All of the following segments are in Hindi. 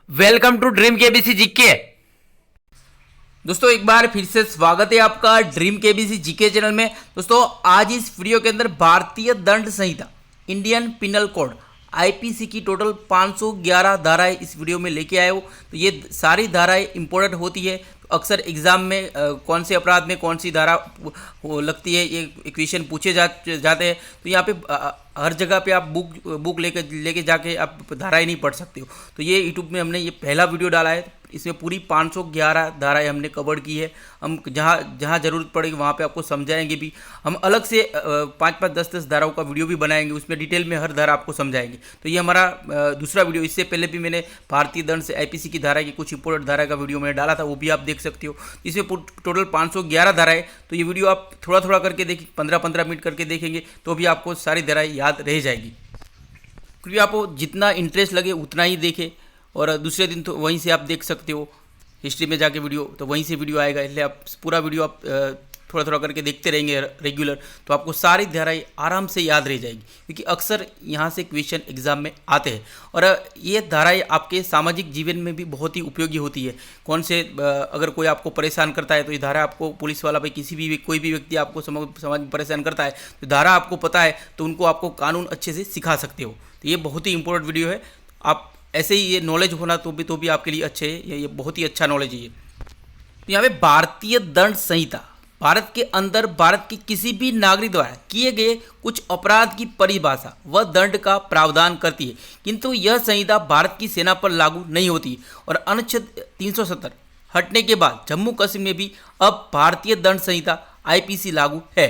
Welcome to dream KBC GK. दोस्तों एक बार फिर से स्वागत है आपका ड्रीम केबीसी जीके चैनल में। दोस्तों आज इस वीडियो के अंदर भारतीय दंड संहिता इंडियन पिनल कोड आईपीसी की टोटल 511 धाराएं इस वीडियो में लेके आए हो। तो ये सारी धाराएं इंपॉर्टेंट होती है। अक्सर एग्जाम में कौन से अपराध में कौन सी धारा लगती है ये क्वेश्चन पूछे जाते हैं। तो यहाँ पे हर जगह पे आप बुक लेके जाके आप धाराएं नहीं पढ़ सकते हो। तो ये यूट्यूब में हमने ये पहला वीडियो डाला है, इसमें पूरी 511 धाराएं हमने कवर की है। हम जहाँ जहाँ ज़रूरत पड़ेगी वहाँ पे आपको समझाएंगे भी। हम अलग से 5-5, 10-10 धाराओं का वीडियो भी बनाएंगे, उसमें डिटेल में हर धारा आपको समझाएंगे। तो ये हमारा दूसरा वीडियो। इससे पहले भी मैंने भारतीय दंड से आईपीसी की धारा की कुछ इंपॉर्टेंट धारा का वीडियो मैंने डाला था, वो भी आप देख सकते हो। इसमें टोटल 511 धाराएं। तो ये वीडियो आप थोड़ा थोड़ा करके देखिए, 15-15 मिनट करके देखेंगे तो भी आपको सारी धाराएं याद रह जाएगी। क्योंकि आपको जितना इंटरेस्ट लगे उतना ही देखें, और दूसरे दिन तो वहीं से आप देख सकते हो हिस्ट्री में जाके वीडियो, तो वहीं से वीडियो आएगा। इसलिए आप पूरा वीडियो आप थोड़ा थोड़ा करके देखते रहेंगे रेगुलर, तो आपको सारी धाराएं आराम से याद रह जाएगी। क्योंकि अक्सर यहाँ से क्वेश्चन एग्जाम में आते हैं, और ये धाराएं आपके सामाजिक जीवन में भी बहुत ही उपयोगी होती है। कौन से अगर कोई आपको परेशान करता है तो ये धारा आपको, पुलिस वाला भाई किसी भी कोई भी व्यक्ति आपको समाज में परेशान करता है तो धारा आपको पता है, तो उनको आपको कानून अच्छे से सिखा सकते हो। तो ये बहुत ही इंपॉर्टेंट वीडियो है। आप ऐसे ही ये नॉलेज होना तो भी आपके लिए अच्छे है। ये बहुत ही अच्छा नॉलेज है ये। तो यहाँ पे भारतीय दंड संहिता भारत के अंदर भारत के किसी भी नागरिक द्वारा किए गए कुछ अपराध की परिभाषा व दंड का प्रावधान करती है, किंतु यह संहिता भारत की सेना पर लागू नहीं होती। और अनुच्छेद 370 हटने के बाद जम्मू कश्मीर में भी अब भारतीय दंड संहिता आईपीसी लागू है।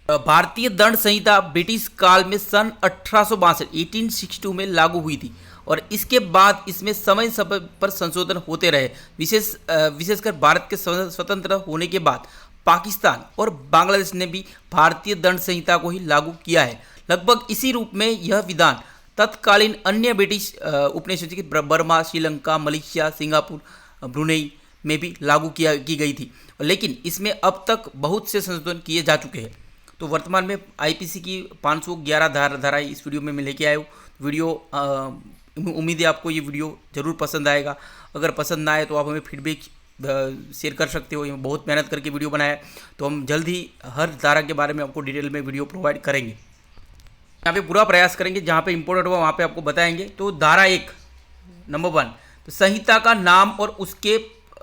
भारतीय दंड संहिता ब्रिटिश काल में सन 1862 में लागू हुई थी, और इसके बाद इसमें समय समय पर संशोधन होते रहे। विशेषकर भारत के स्वतंत्र होने के बाद पाकिस्तान और बांग्लादेश ने भी भारतीय दंड संहिता को ही लागू किया है। लगभग इसी रूप में यह विधान तत्कालीन अन्य ब्रिटिश उपनिवेशों की Burma, Sri Lanka, Malaysia, Singapore, Brunei में भी लागू की गई थी, लेकिन इसमें अब तक बहुत से संशोधन किए जा चुके हैं। तो वर्तमान में आईपीसी की 511 धाराएं इस वीडियो में मैं लेके आया हूँ। वीडियो उम्मीद है आपको ये वीडियो ज़रूर पसंद आएगा। अगर पसंद ना आए तो आप हमें फीडबैक शेयर कर सकते हो। ये बहुत मेहनत करके वीडियो बनाया है, तो हम जल्द ही हर धारा के बारे में आपको डिटेल में वीडियो प्रोवाइड करेंगे। यहाँ पे पूरा प्रयास करेंगे, जहाँ पे इंपॉर्टेंट हुआ वहाँ पे आपको बताएंगे। तो धारा 1 नंबर 1, तो संहिता का नाम और उसके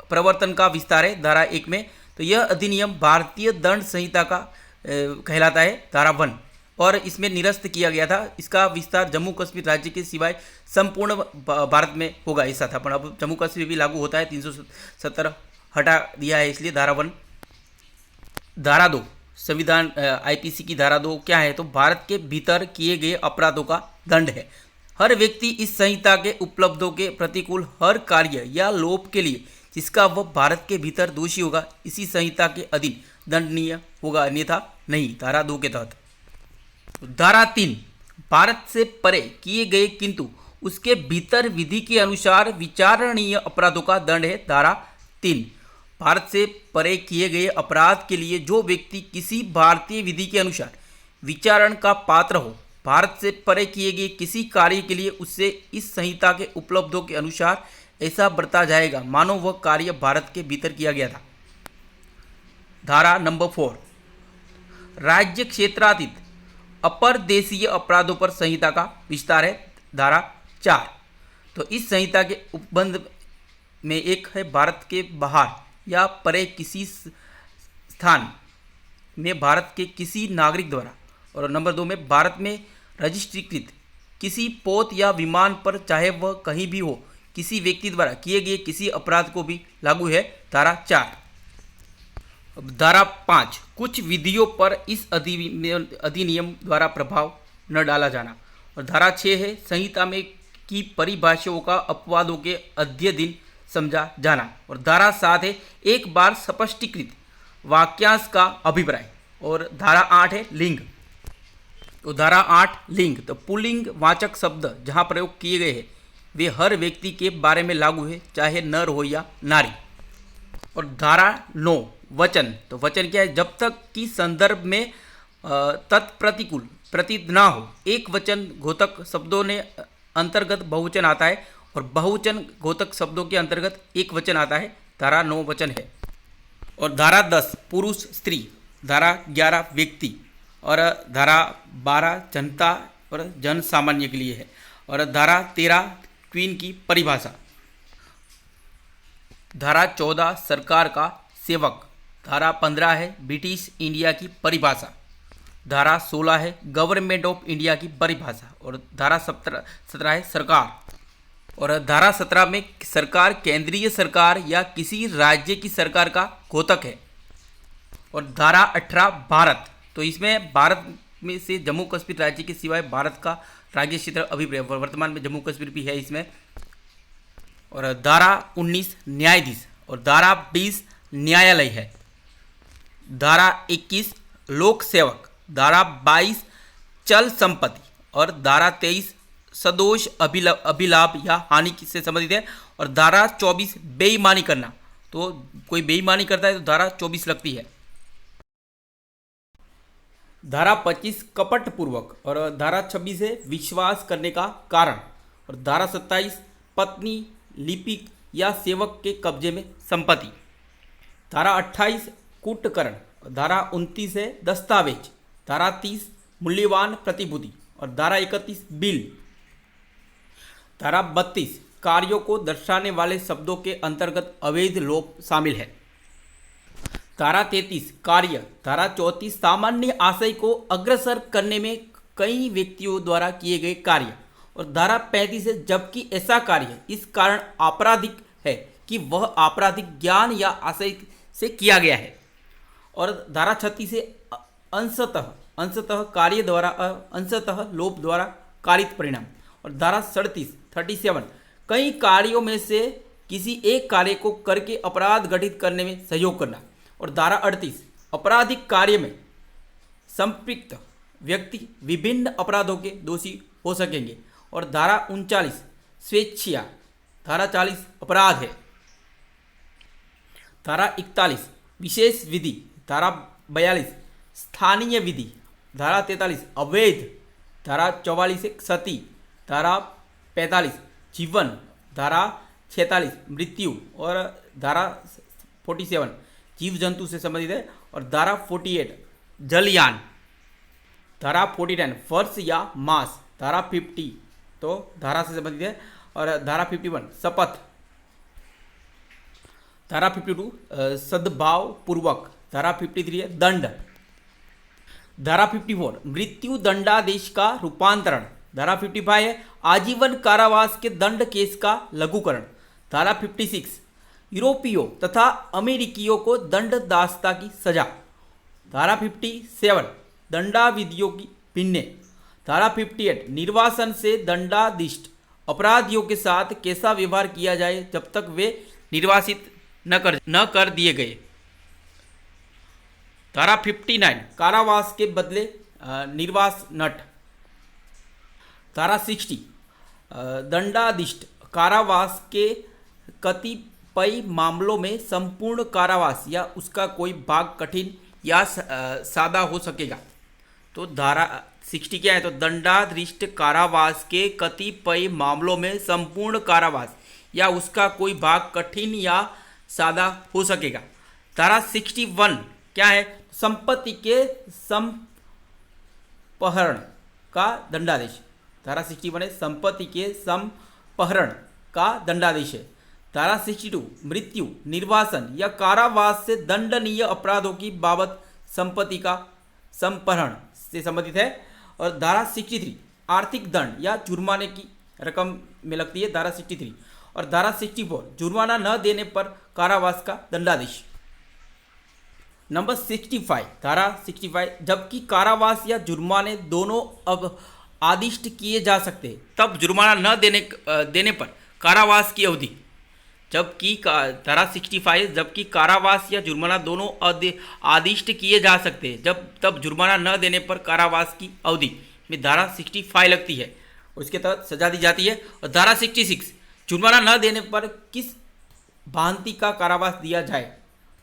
प्रवर्तन का विस्तार है धारा 1 में। तो यह अधिनियम भारतीय दंड संहिता का कहलाता है धारा 1, और इसमें निरस्त किया गया था। इसका विस्तार जम्मू कश्मीर राज्य के सिवाय संपूर्ण भारत में होगा, ऐसा था। पर अब जम्मू कश्मीर भी लागू होता है, 370 हटा दिया है, इसलिए धारा 1। धारा 2 संविधान आईपीसी की धारा 2 क्या है? तो भारत के भीतर किए गए अपराधों का दंड है। हर व्यक्ति इस संहिता के उपलब्धों के प्रतिकूल हर कार्य या लोप के लिए जिसका वह भारत के भीतर दोषी होगा, इसी संहिता के अधीन दंडनीय होगा, अन्यथा नहीं। धारा 2 के तहत धारा 3 भारत से परे किए गए किंतु उसके भीतर विधि के अनुसार विचारणीय अपराधों का दंड है। धारा 3 भारत से परे किए गए अपराध के लिए जो व्यक्ति किसी भारतीय विधि के अनुसार विचारण का पात्र हो, भारत से परे किए गए किसी कार्य के लिए उससे इस संहिता के उपलब्धों के अनुसार ऐसा बरता जाएगा मानो वह कार्य भारत के भीतर किया गया था। धारा नंबर 4 राज्य क्षेत्रातीत अपर देशीय अपराधों पर संहिता का विस्तार है। धारा 4, तो इस संहिता के उपबंध में एक है भारत के बाहर या परे किसी स्थान में भारत के किसी नागरिक द्वारा, और नंबर 2 में भारत में रजिस्ट्रीकृत किसी पोत या विमान पर चाहे वह कहीं भी हो किसी व्यक्ति द्वारा किए गए किसी अपराध को भी लागू है। धारा 4। धारा 5 कुछ विधियों पर इस अधिनियम द्वारा प्रभाव न डाला जाना। और धारा 6 है संहिता में की परिभाषाओं का अपवादों के अध्ययन समझा जाना। और धारा 7 है एक बार स्पष्टीकृत वाक्यांश का अभिप्राय। और धारा 8 है लिंग। तो धारा 8 लिंग, तो पुल्लिंग वाचक शब्द जहाँ प्रयोग किए गए हैं वे हर व्यक्ति के बारे में लागू है, चाहे नर हो या नारी। और धारा 9 वचन, तो वचन क्या है? जब तक कि संदर्भ में तत्प्रतिकूल प्रतीत ना हो, एक वचन घोतक शब्दों ने अंतर्गत बहुवचन आता है, और बहुवचन घोतक शब्दों के अंतर्गत एक वचन आता है, धारा 9 वचन है। और धारा 10 पुरुष स्त्री, धारा 11 व्यक्ति और धारा 12 जनता और जन सामान्य के लिए है। और धारा 13 क्वीन की परिभाषा। धारा 14 सरकार का सेवक। धारा 15 है ब्रिटिश इंडिया की परिभाषा। धारा 16 है गवर्नमेंट ऑफ इंडिया की परिभाषा। और धारा 17 है सरकार। और धारा 17 में सरकार केंद्रीय सरकार या किसी राज्य की सरकार का घोतक है। और धारा 18 भारत, तो इसमें भारत में से जम्मू कश्मीर राज्य के सिवाय भारत का राज्य क्षेत्र अभी वर्तमान में जम्मू कश्मीर भी है इसमें। और धारा 19 न्यायाधीश। और धारा 20 न्यायालय है। धारा 21 लोक सेवक। धारा 22 चल संपत्ति। और धारा 23 सदोष अभिलाभ या हानि से संबंधित है। और धारा 24 बेईमानी करना, तो कोई बेईमानी करता है तो धारा 24 लगती है। धारा 25 कपट पूर्वक। और धारा 26 है विश्वास करने का कारण। और धारा 27 पत्नी, लिपिक या सेवक के कब्जे में संपत्ति। धारा 28 कूटकरण। धारा 29 है दस्तावेज। धारा 30 मूल्यवान प्रतिभूति। और धारा 31 बिल। धारा 32 कार्यों को दर्शाने वाले शब्दों के अंतर्गत अवैध लोप शामिल है। धारा 33 कार्य। धारा 34 सामान्य आशय को अग्रसर करने में कई व्यक्तियों द्वारा किए गए कार्य। और धारा 35 है जबकि ऐसा कार्य इस कारण आपराधिक है कि वह आपराधिक ज्ञान या आशय से किया गया है। और धारा 36 है अंशतः कार्य द्वारा अंशतः लोप द्वारा कारित परिणाम। और धारा 37 कई कार्यों में से किसी एक कार्य को करके अपराध घटित करने में सहयोग करना। और धारा 38 आपराधिक कार्य में संपृक्त व्यक्ति विभिन्न अपराधों के दोषी हो सकेंगे। और धारा 39 स्वेच्छा। धारा 40 अपराध है। धारा 41 विशेष विधि। धारा 42 स्थानीय विधि। धारा 43 अवैध। धारा 44 सती। धारा 45 जीवन। धारा 46 मृत्यु। और धारा 47 जीव जंतु से संबंधित है। और धारा 48 जलयान। धारा 49 फर्श या मांस। धारा 50 तो धारा से संबंधित है। और धारा 51 शपथ। धारा 52 सद्भाव पूर्वक। धारा 53 है दंड। धारा 54 मृत्यु दंडादेश का रूपांतरण। धारा 55 है आजीवन कारावास के दंड केस का लघुकरण। धारा 56 यूरोपियों तथा अमेरिकियों को दंडदास्ता की सजा। धारा 57 दंडाविधियों की भिन्न। धारा 58 निर्वासन से दंडादिष्ट अपराधियों के साथ कैसा व्यवहार किया जाए जब तक वे निर्वासित न कर दिए गए। धारा 59 कारावास के बदले निर्वास नट। धारा 60 दंडादिष्ट कारावास के कतिपय मामलों में संपूर्ण कारावास या उसका कोई भाग कठिन या सादा हो सकेगा। तो धारा 60 क्या है, तो दंडाधिष्ट कारावास के कतिपय मामलों में संपूर्ण कारावास या उसका कोई भाग कठिन या सादा हो सकेगा। धारा 61 क्या है, संपत्ति के संपहरण का दंडादेश। धारा 61 है संपत्ति के संपहरण का दंडादेश है। धारा 62 मृत्यु, निर्वासन या कारावास से दंडनीय अपराधों की बाबत संपत्ति का संपहरण से संबंधित है। और धारा 63 आर्थिक दंड या जुर्माने की रकम में लगती है। धारा 63 और धारा 64 जुर्माना न देने पर कारावास का दंडादेश। नंबर 65 धारा 65 जबकि कारावास या जुर्माने दोनों अब आदिष्ट किए जा सकते हैं तब जुर्माना न देने पर कारावास की अवधि। जबकि धारा 65 जबकि कारावास या जुर्माना दोनों आदिष्ट किए जा सकते हैं तब जुर्माना न देने पर कारावास की अवधि में धारा 65 लगती है, उसके तहत सजा दी जाती है। और धारा 66 जुर्माना न देने पर किस भांति का कारावास दिया जाए।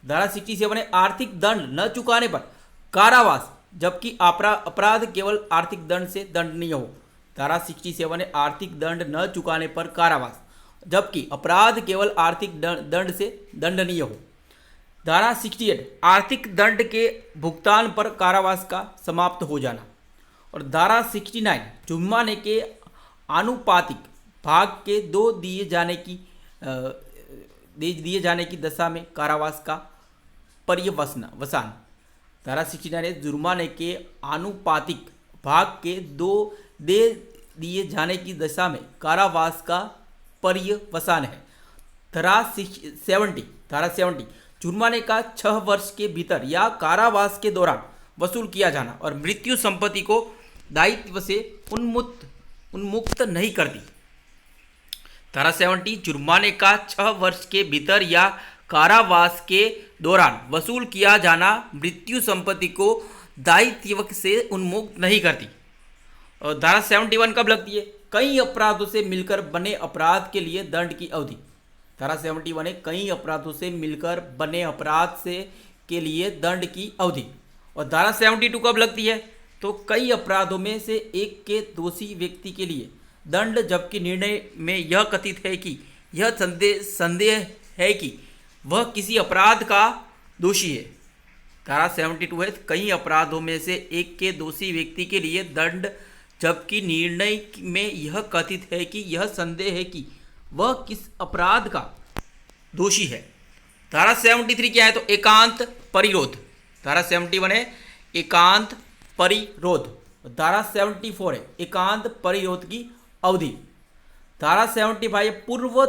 धारा 67 है आर्थिक दंड न चुकाने पर कारावास जबकि अपराध केवल आर्थिक दंड से दंडनीय हो। धारा 67 है आर्थिक दंड न चुकाने पर कारावास। जबकि अपराध केवल आर्थिक दंड से दंडनीय हो। धारा 68 आर्थिक दंड के भुगतान पर कारावास का समाप्त हो जाना। और धारा 69 जुर्माने के आनुपातिक भाग के दिए जाने की दशा में कारावास का पर्यवसान। धारा 69 जुर्माने के आनुपातिक भाग के दिए जाने की दशा में कारावास का पर्यवसान है। धारा 70 जुर्माने का 6 वर्ष के भीतर या कारावास के दौरान वसूल किया जाना और मृत्यु संपत्ति को दायित्व से उन्मुक्त नहीं करती। धारा 70 जुर्माने का 6 वर्ष के भीतर या कारावास के दौरान वसूल किया जाना मृत्यु संपत्ति को दायित्व से उन्मुक्त नहीं करती। और धारा 71 कब लगती है? कई अपराधों से मिलकर बने अपराध के लिए दंड की अवधि। धारा 71 है कई अपराधों से मिलकर बने अपराध के लिए दंड की अवधि। और धारा 72 कब लगती है? तो कई अपराधों में से एक के दोषी व्यक्ति के लिए दंड, जबकि निर्णय में यह कथित है कि यह संदेह है कि वह किसी अपराध का दोषी है। धारा 72 है कई अपराधों में से एक के दोषी व्यक्ति के लिए दंड, जबकि निर्णय में यह कथित है कि यह संदेह है कि वह किस अपराध का दोषी है। धारा 73 क्या है? तो एकांत परिरोध। धारा 71 है एकांत परिरोध। धारा 74 है एकांत परिरोध की अवधि। धारा 75 पूर्व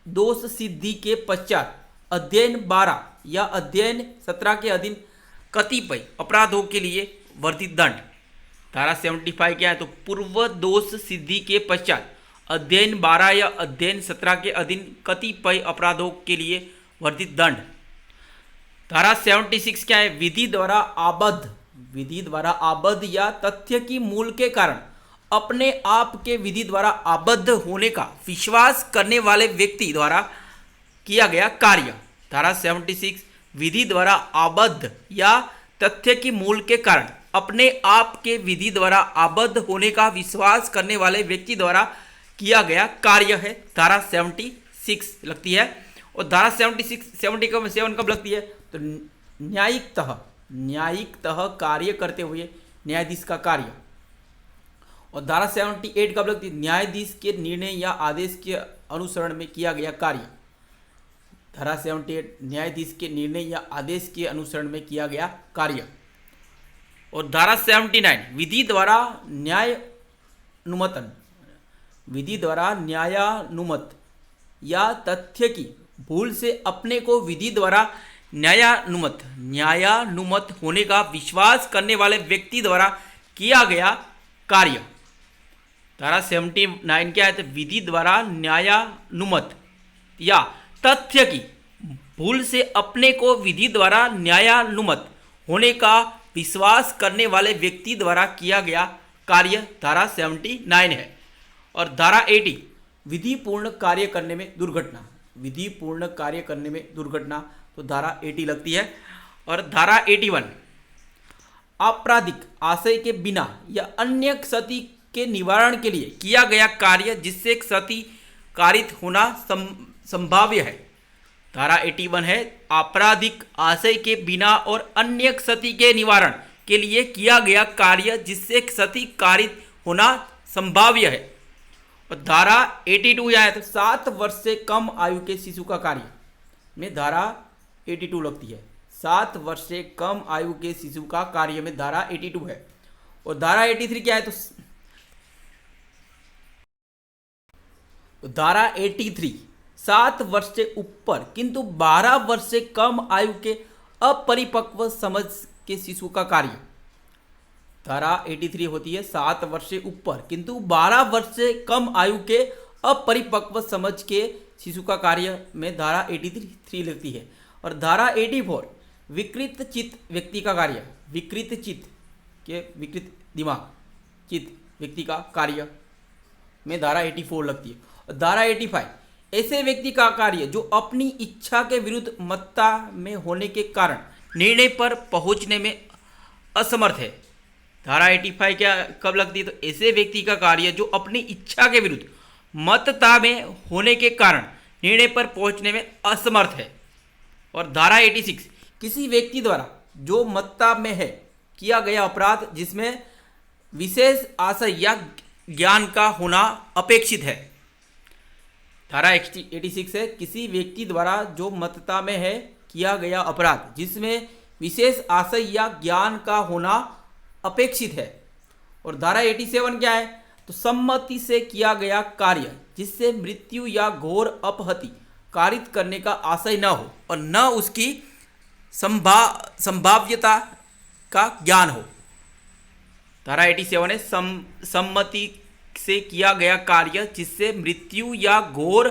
दोष सिद्धि के पश्चात अध्ययन 12 या अध्ययन 17 के अधीन कतिपय अपराधों के लिए वर्धित दंड। धारा 75 क्या है? तो पूर्व दोष सिद्धि के पश्चात अध्ययन 12 या अध्ययन 17 के अधीन कतिपय अपराधों के लिए वर्धित दंड। धारा 76 क्या है? विधि द्वारा आबद्ध या तथ्य की मूल के कारण अपने आप के विधि द्वारा आबद्ध होने का विश्वास करने वाले व्यक्ति द्वारा किया गया कार्य। धारा 76 विधि द्वारा आबद्ध या तथ्य की मूल के कारण अपने आप के विधि द्वारा आबद्ध होने का विश्वास करने वाले व्यक्ति द्वारा किया गया कार्य है। धारा 76 लगती है। और धारा 77 कब लगती है? तो न्यायिकतः कार्य करते हुए न्यायाधीश का कार्य। और धारा 78 कब लगती है? न्यायाधीश के निर्णय या आदेश के अनुसरण में किया गया कार्य। धारा 78 न्यायाधीश के निर्णय या आदेश के अनुसरण में किया गया कार्य। और धारा 79 विधि द्वारा न्यायानुमत या तथ्य की भूल से अपने को विधि द्वारा न्यायानुमत होने का विश्वास करने वाले व्यक्ति द्वारा किया गया कार्य। धारा 79 क्या है? तो विधि द्वारा न्यायानुमत या तथ्य की भूल से अपने को विधि द्वारा न्यायानुमत होने का विश्वास करने वाले व्यक्ति द्वारा किया गया कार्य। धारा 79 है। और धारा 80 विधिपूर्ण कार्य करने में दुर्घटना। तो धारा 80 लगती है। और धारा 81 आपराधिक आशय के बिना या अन्य क्षति के निवारण के लिए किया गया कार्य जिससे क्षति कारित होना संभाव्य है। धारा 81 है आपराधिक आशय के बिना और अन्य क्षति के निवारण के लिए किया गया कार्य जिससे क्षति कारित होना संभाव्य है। और धारा 82 यह है तो 7 वर्ष से कम आयु के शिशु का कार्य में धारा 82 लगती है। 7 वर्ष से कम आयु के शिशु का कार्य में धारा 82 है। और धारा 83 क्या है? तो धारा 83 7 वर्ष से ऊपर किंतु 12 वर्ष से कम आयु के अपरिपक्व समझ के शिशु का कार्य। धारा 83 होती है 7 वर्ष से ऊपर किंतु 12 वर्ष से कम आयु के अपरिपक्व समझ के शिशु का कार्य में धारा 83 लगती है। और धारा 84 विकृत चित्त व्यक्ति का कार्य। विकृत दिमाग चित्त व्यक्ति का कार्य में धारा 84 लगती है। और धारा 85 ऐसे व्यक्ति का कार्य जो अपनी इच्छा के विरुद्ध मत्ता में होने के कारण निर्णय पर पहुंचने में असमर्थ है। धारा 85 क्या कब लगती है? तो ऐसे व्यक्ति का कार्य जो अपनी इच्छा के विरुद्ध मतता में होने के कारण निर्णय पर पहुंचने में असमर्थ है। और धारा 86 किसी व्यक्ति द्वारा जो मतता में है किया गया अपराध जिसमें विशेष आशय या ज्ञान का होना अपेक्षित है। धारा 86 है किसी व्यक्ति द्वारा जो मतता में है किया गया अपराध जिसमें विशेष आशय या ज्ञान का होना अपेक्षित है। और धारा 87 क्या है, तो सम्मति से किया गया कार्य जिससे मृत्यु या घोर अपहति कारित करने का आशय न हो और न उसकी संभाव्यता का ज्ञान हो। धारा 87 है सम्मति से किया गया कार्य जिससे मृत्यु या घोर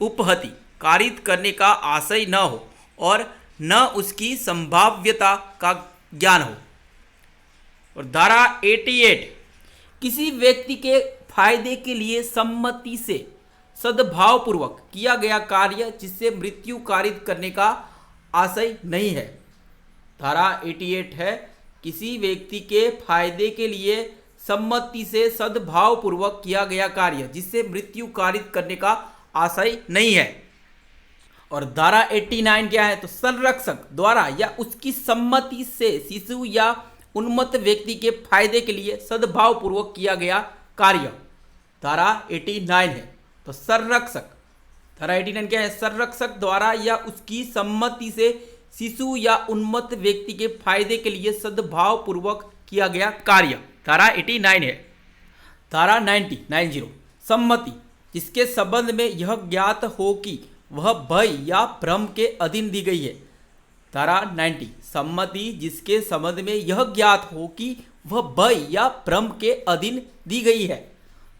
उपहति कारित करने का आशय न हो और न उसकी संभाव्यता का ज्ञान हो। और धारा 88 किसी व्यक्ति के फायदे के लिए सम्मति से सद्भावपूर्वक किया गया कार्य जिससे मृत्यु कारित करने का आशय नहीं है। धारा 88 है किसी व्यक्ति के फायदे के लिए सम्मति से सद्भावपूर्वक किया गया कार्य जिससे मृत्यु कारित करने का आशय नहीं है। और धारा 89 क्या है, तो संरक्षक द्वारा या उसकी सम्मति से शिशु या उन्मत्त व्यक्ति के फायदे के लिए सद्भावपूर्वक किया गया कार्य। धारा 89 है तो संरक्षक, धारा 89 क्या है, संरक्षक द्वारा या उसकी सम्मति से शिशु या उन्मत्त व्यक्ति के फायदे के लिए सद्भावपूर्वक किया गया कार्य। धारा 89 है। धारा 90 सम्मति जिसके संबंध में यह ज्ञात हो कि वह भय या भ्रम के अधीन दी गई है। धारा 90 सम्मति जिसके संबंध में यह ज्ञात हो कि वह भय या भ्रम के अधीन दी गई है।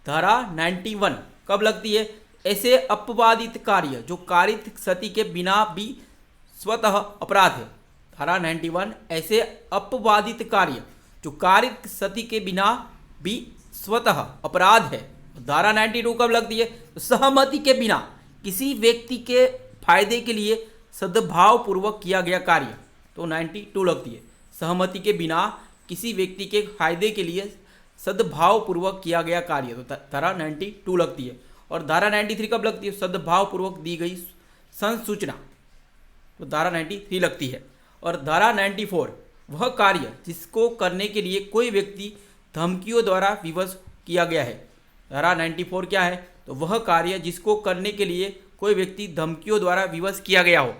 धारा 91 कब लगती है, ऐसे अपवादित कार्य जो कारित क्षति के बिना भी स्वतः अपराध है। धारा 91 ऐसे अपवादित कार्य जो कारित क्षति के बिना भी स्वतः अपराध है। धारा 92 कब लगती है, तो सहमति के बिना किसी व्यक्ति के फायदे के लिए सद्भावपूर्वक किया गया कार्य, तो 92 लगती है। सहमति के बिना किसी व्यक्ति के फायदे के लिए सद्भावपूर्वक किया गया कार्य, तो धारा 92 लगती है। और धारा 93 कब लगती है, सद्भावपूर्वक दी गई संसूचना, तो धारा 93 लगती है। और धारा 94 वह कार्य जिसको करने के लिए कोई व्यक्ति धमकियों द्वारा विवश किया गया है। धारा 94 क्या है, तो वह कार्य जिसको करने के लिए कोई व्यक्ति धमकियों द्वारा विवश किया गया हो।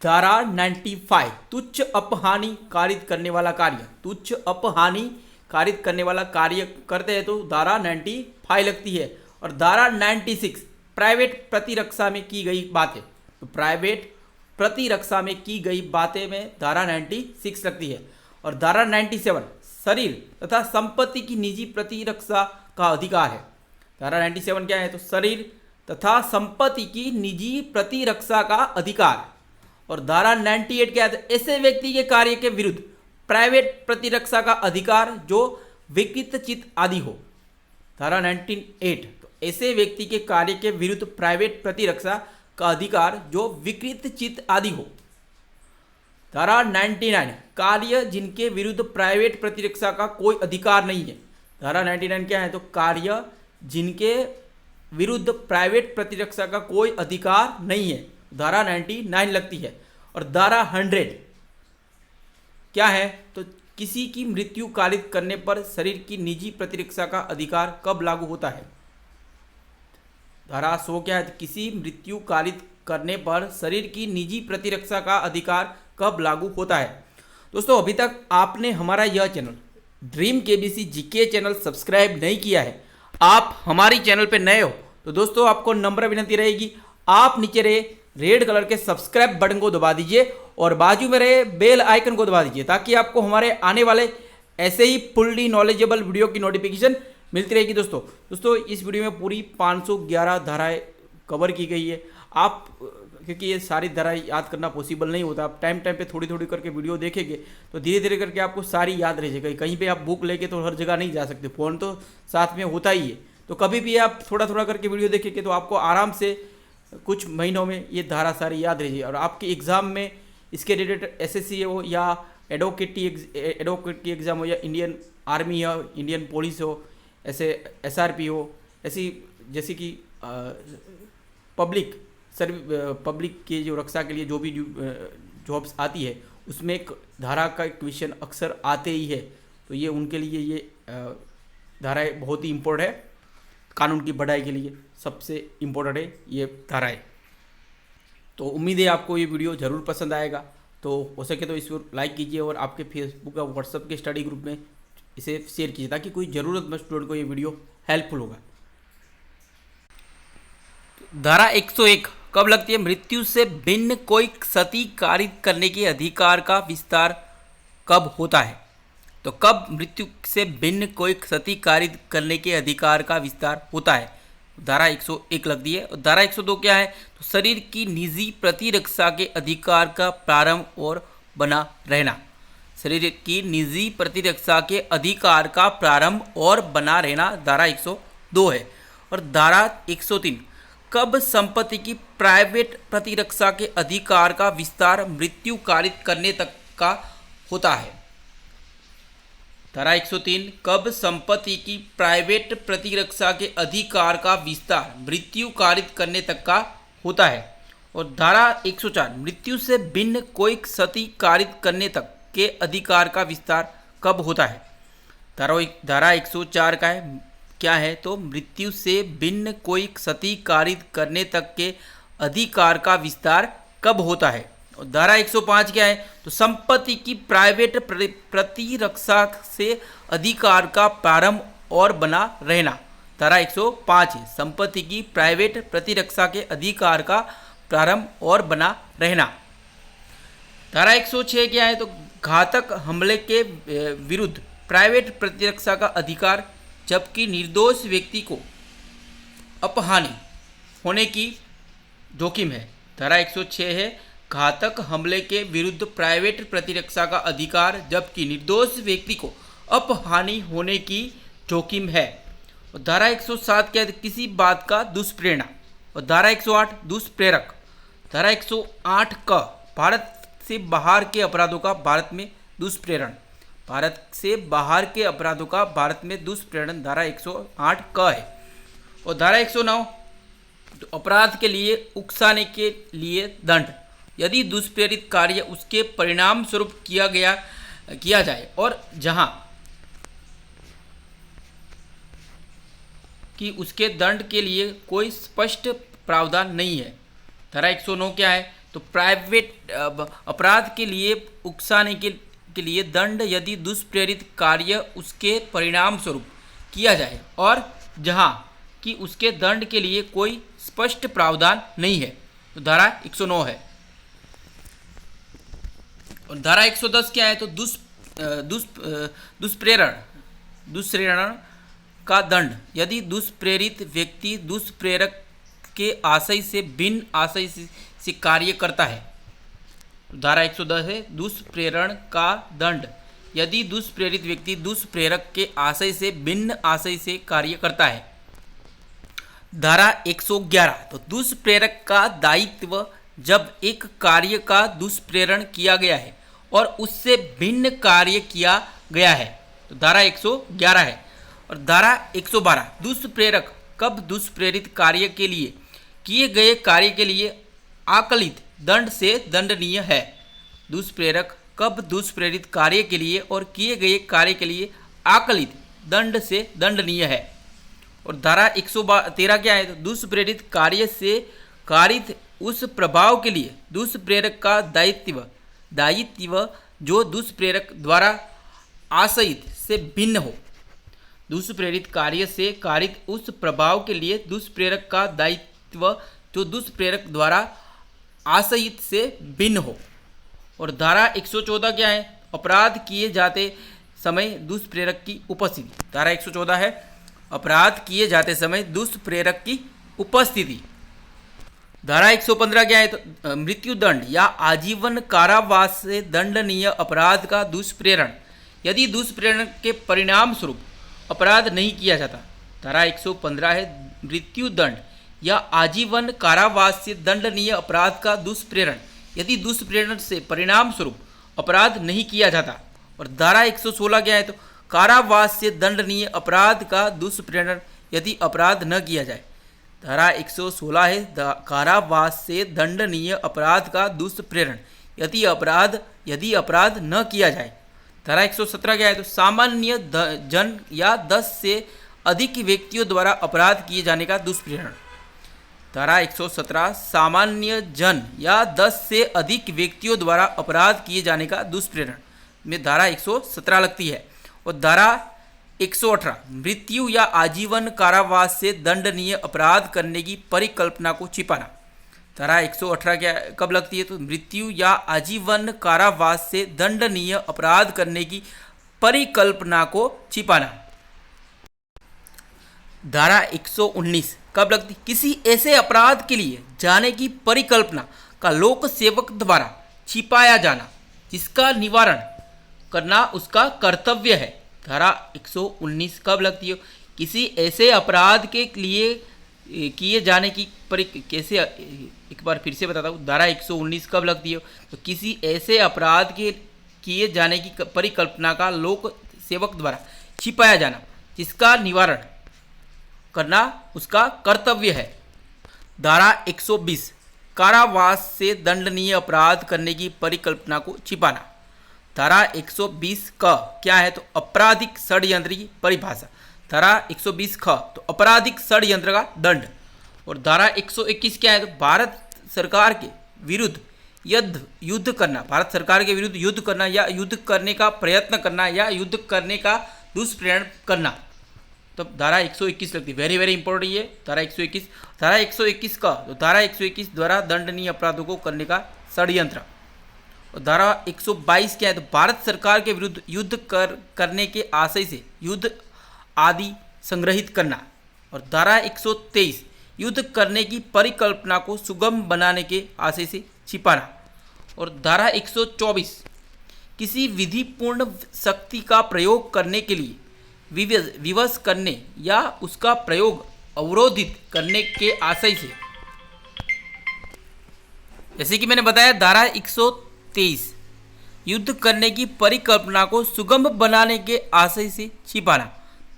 धारा 95 तुच्छ अपहानि कारित करने वाला कार्य, तुच्छ अपहानि कारित करने वाला कार्य करते हैं तो धारा 95 लगती है। और धारा 96 प्राइवेट प्रतिरक्षा में की गई बातें, तो प्राइवेट प्रतिरक्षा में की गई बातें में धारा 96 लगती है। और धारा 97 शरीर तथा संपत्ति की निजी प्रतिरक्षा का अधिकार है। धारा 97 क्या है, तो शरीर तथा संपत्ति की निजी प्रतिरक्षा का अधिकार। और धारा 98 क्या है, तो ऐसे व्यक्ति के कार्य के विरुद्ध प्राइवेट प्रतिरक्षा का अधिकार जो विकृत चित्त आदि हो। धारा 98 तो ऐसे व्यक्ति के कार्य के विरुद्ध प्राइवेट प्रतिरक्षा का अधिकार जो विकृत चित्त आदि हो। धारा 99 कार्य जिनके विरुद्ध प्राइवेट प्रतिरक्षा का कोई अधिकार नहीं है। धारा 99 क्या है, तो कार्य जिनके विरुद्ध प्राइवेट प्रतिरक्षा का कोई अधिकार नहीं है, धारा 99 लगती है। और धारा 100 क्या है, तो किसी की मृत्यु कारित करने पर शरीर की निजी प्रतिरक्षा का अधिकार कब लागू होता है। धारा 100 क्या है, तो किसी मृत्यु कारित करने पर शरीर की निजी प्रतिरक्षा का अधिकार कब लागू होता है। दोस्तों अभी तक आपने हमारा यह channel dream KBC GK channel subscribe नहीं किया है, आप हमारी चैनल पर नए हो तो दोस्तों आपको नम्र विनती रहेगी, आप नीचे रहे रेड कलर के सब्सक्राइब बटन को दबा दीजिए और बाजू में रहे बेल आइकन को दबा दीजिए ताकि आपको हमारे आने वाले ऐसे ही फुल्ली नॉलेजेबल वीडियो की नोटिफिकेशन मिलती रहेगी। दोस्तों इस वीडियो में पूरी 511 धाराएं कवर की गई है। आप क्योंकि ये सारी धाराएं याद करना पॉसिबल नहीं होता, आप टाइम पे थोड़ी थोड़ी करके वीडियो देखेंगे तो धीरे धीरे करके आपको सारी याद रह जाएगी। कहीं पे आप बुक लेके तो हर जगह नहीं जा सकते, फ़ोन तो साथ में होता ही है, तो कभी भी आप थोड़ा थोड़ा करके वीडियो देखेंगे तो आपको आराम से कुछ महीनों में ये धारा सारी याद रहेगी। और आपके एग्ज़ाम में इसके रिलेटेड SSC हो या एडवोकेट की एग्ज़ाम हो या इंडियन आर्मी हो, इंडियन पुलिस हो, ऐसे SRP हो, ऐसी जैसे कि पब्लिक के जो रक्षा के लिए जो भी जॉब्स आती है उसमें एक धारा का क्वेश्चन अक्सर आते ही है। तो ये उनके लिए ये धाराएं बहुत ही इम्पोर्टेंट है, कानून की पढ़ाई के लिए सबसे इम्पोर्टेंट है ये धाराएं। तो उम्मीद है आपको ये वीडियो ज़रूर पसंद आएगा। तो हो सके तो इसको लाइक कीजिए और आपके फेसबुक या व्हाट्सएप के स्टडी ग्रुप में इसे शेयर कीजिए ताकि कोई ज़रूरतमंद स्टूडेंट को ये वीडियो हेल्पफुल होगा। धारा 101 कब लगती है? मृत्यु से भिन्न कोई क्षति कारित करने के अधिकार का विस्तार कब होता है? तो कब मृत्यु से भिन्न कोई क्षति कारित करने के अधिकार का विस्तार होता है? धारा 101 लगती है। और धारा 102 क्या है? तो शरीर की निजी प्रतिरक्षा के अधिकार का प्रारंभ और बना रहना। शरीर की निजी प्रतिरक्षा के अधिकार का प्रारंभ और बना रहना धारा 102 है। और धारा 103 कब संपत्ति की प्राइवेट प्रतिरक्षा के अधिकार का विस्तार मृत्यु कारित करने तक का होता है? धारा 103 कब संपत्ति की प्राइवेट प्रतिरक्षा के अधिकार का विस्तार मृत्यु कारित करने तक का होता है? और धारा 104 मृत्यु से भिन्न कोई क्षति कारित करने तक के अधिकार का विस्तार कब होता है? धारा 104 का क्या है? तो मृत्यु से भिन्न कोई क्षति कारित करने तक के अधिकार का विस्तार कब होता है? और धारा 105 क्या है? तो संपत्ति की प्राइवेट प्रतिरक्षा से अधिकार का प्रारंभ और बना रहना। धारा 105 है संपत्ति की प्राइवेट प्रतिरक्षा के अधिकार का प्रारंभ और बना रहना। धारा 106 क्या है? तो घातक हमले के विरुद्ध प्राइवेट प्रतिरक्षा का अधिकार जबकि निर्दोष व्यक्ति को अपहानि होने की जोखिम है। धारा 106 है घातक हमले के विरुद्ध प्राइवेट प्रतिरक्षा का अधिकार जबकि निर्दोष व्यक्ति को अपहानि होने की जोखिम है। और धारा 107 क्या है? किसी बात का दुष्प्रेरणा। और धारा 108 दुष्प्रेरक। धारा 108 का भारत से बाहर के अपराधों का भारत में दुष्प्रेरण। भारत से बाहर के अपराधों का भारत में दुष्प्रेरण धारा 108 का है। और धारा 109 तो अपराध के लिए उकसाने के लिए दंड यदि दुष्प्रेरित कार्य उसके परिणाम स्वरूप किया जाए और जहां कि उसके दंड के लिए कोई स्पष्ट प्रावधान नहीं है। धारा 109 क्या है? तो प्राइवेट अपराध के लिए उकसाने के लिए दंड यदि दुष्प्रेरित कार्य उसके परिणाम स्वरूप किया जाए और जहां कि उसके दंड के लिए कोई स्पष्ट प्रावधान नहीं है। तो धारा 109 है। और धारा 110 क्या है? तो दुष्प्रेरण का दंड यदि दुष्प्रेरित व्यक्ति दुष्प्रेरक के आशय से भिन्न आशय से कार्य करता है। तो धारा 110 है दुष्प्रेरण का दंड यदि दुष्प्रेरित व्यक्ति दुष्प्रेरक के आशय से भिन्न आशय से कार्य करता है। धारा 111 तो दुष्प्रेरक का दायित्व जब एक कार्य का दुष्प्रेरण किया गया है और उससे भिन्न कार्य किया गया है। तो धारा 111 है। और धारा 112 दुष्प्रेरक कब दुष्प्रेरित कार्य के लिए किए गए कार्य के लिए आकलित दंड से दंडनीय है। दुष्प्रेरक कब दुष्प्रेरित कार्य के लिए और किए गए कार्य के लिए आकलित दंड से दंडनीय है। और धारा 113 क्या है? तो दुष्प्रेरित कार्य से कारित उस प्रभाव के लिए दुष्प्रेरक का दायित्व जो दुष्प्रेरक द्वारा आशयित से भिन्न हो। दुष्प्रेरित कार्य से कारित उस प्रभाव के लिए दुष्प्रेरक का दायित्व जो दुष्प्रेरक द्वारा आशयित से भिन्न हो। और धारा 114 क्या है? अपराध किए जाते समय दुष्प्रेरक की उपस्थिति। धारा 114 है अपराध किए जाते समय दुष्प्रेरक की उपस्थिति। धारा 115 क्या है? तो मृत्युदंड या आजीवन कारावास से दंडनीय अपराध का दुष्प्रेरण यदि दुष्प्रेरण के परिणाम स्वरूप अपराध नहीं किया जाता। धारा 115 है मृत्युदंड या आजीवन कारावास से दंडनीय अपराध का दुष्प्रेरण यदि दुष्प्रेरण से परिणाम स्वरूप अपराध नहीं किया जाता। और धारा 116 क्या है? तो कारावास से दंडनीय अपराध का दुष्प्रेरण यदि अपराध न किया जाए। धारा 116 है कारावास से दंडनीय अपराध का दुष्प्रेरण यदि अपराध न किया जाए। धारा 117 क्या है, तो सामान्य जन या 10 से अधिक व्यक्तियों द्वारा अपराध किए जाने का दुष्प्रेरण। धारा 117 सामान्य जन या 10 से अधिक व्यक्तियों द्वारा अपराध किए जाने का दुष्प्रेरण में धारा 117 लगती है। और धारा 118 मृत्यु या आजीवन कारावास से दंडनीय अपराध करने की परिकल्पना को छिपाना। धारा 118 क्या कब लगती है, तो मृत्यु या आजीवन कारावास से दंडनीय अपराध करने की परिकल्पना को छिपाना। धारा 119 कब लगती, किसी ऐसे अपराध के लिए जाने की परिकल्पना का लोक सेवक द्वारा छिपाया जाना जिसका निवारण करना उसका कर्तव्य है। धारा 119 कब लगती है, किसी ऐसे अपराध के लिए किए जाने की कैसे, एक बार फिर से बताता हूँ, धारा 119 कब लगती है, तो किसी ऐसे अपराध के किए जाने की परिकल्पना का लोक सेवक द्वारा छिपाया जाना जिसका निवारण करना उसका कर्तव्य है। धारा 120 कारावास से दंडनीय अपराध करने की परिकल्पना को छिपाना। धारा 120 का क्या है, तो आपराधिक षड्यंत्र की परिभाषा। धारा 120 ख तो आपराधिक षड्यंत्र का दंड। और धारा 121 क्या है, तो भारत सरकार के विरुद्ध युद्ध करना, भारत सरकार के विरुद्ध युद्ध करना या युद्ध करने का प्रयत्न करना या युद्ध करने का दुष्प्रेरण करना। तो धारा 121 लगती है, वेरी वेरी इंपॉर्टेंट ये धारा 121। धारा 121 का तो धारा 121 द्वारा दंडनीय अपराधों को करने का षड्यंत्र। और धारा 122 क्या है, तो भारत सरकार के विरुद्ध युद्ध करने के आशय से युद्ध आदि संग्रहित करना। और धारा 123 युद्ध करने की परिकल्पना को सुगम बनाने के आशय से छिपाना। और धारा 124 किसी विधिपूर्ण शक्ति का प्रयोग करने के लिए विवश करने या उसका प्रयोग अवरोधित करने के आशय से, जैसे कि मैंने बताया धारा 123 युद्ध करने की परिकल्पना को सुगम बनाने के आशय से छिपाना,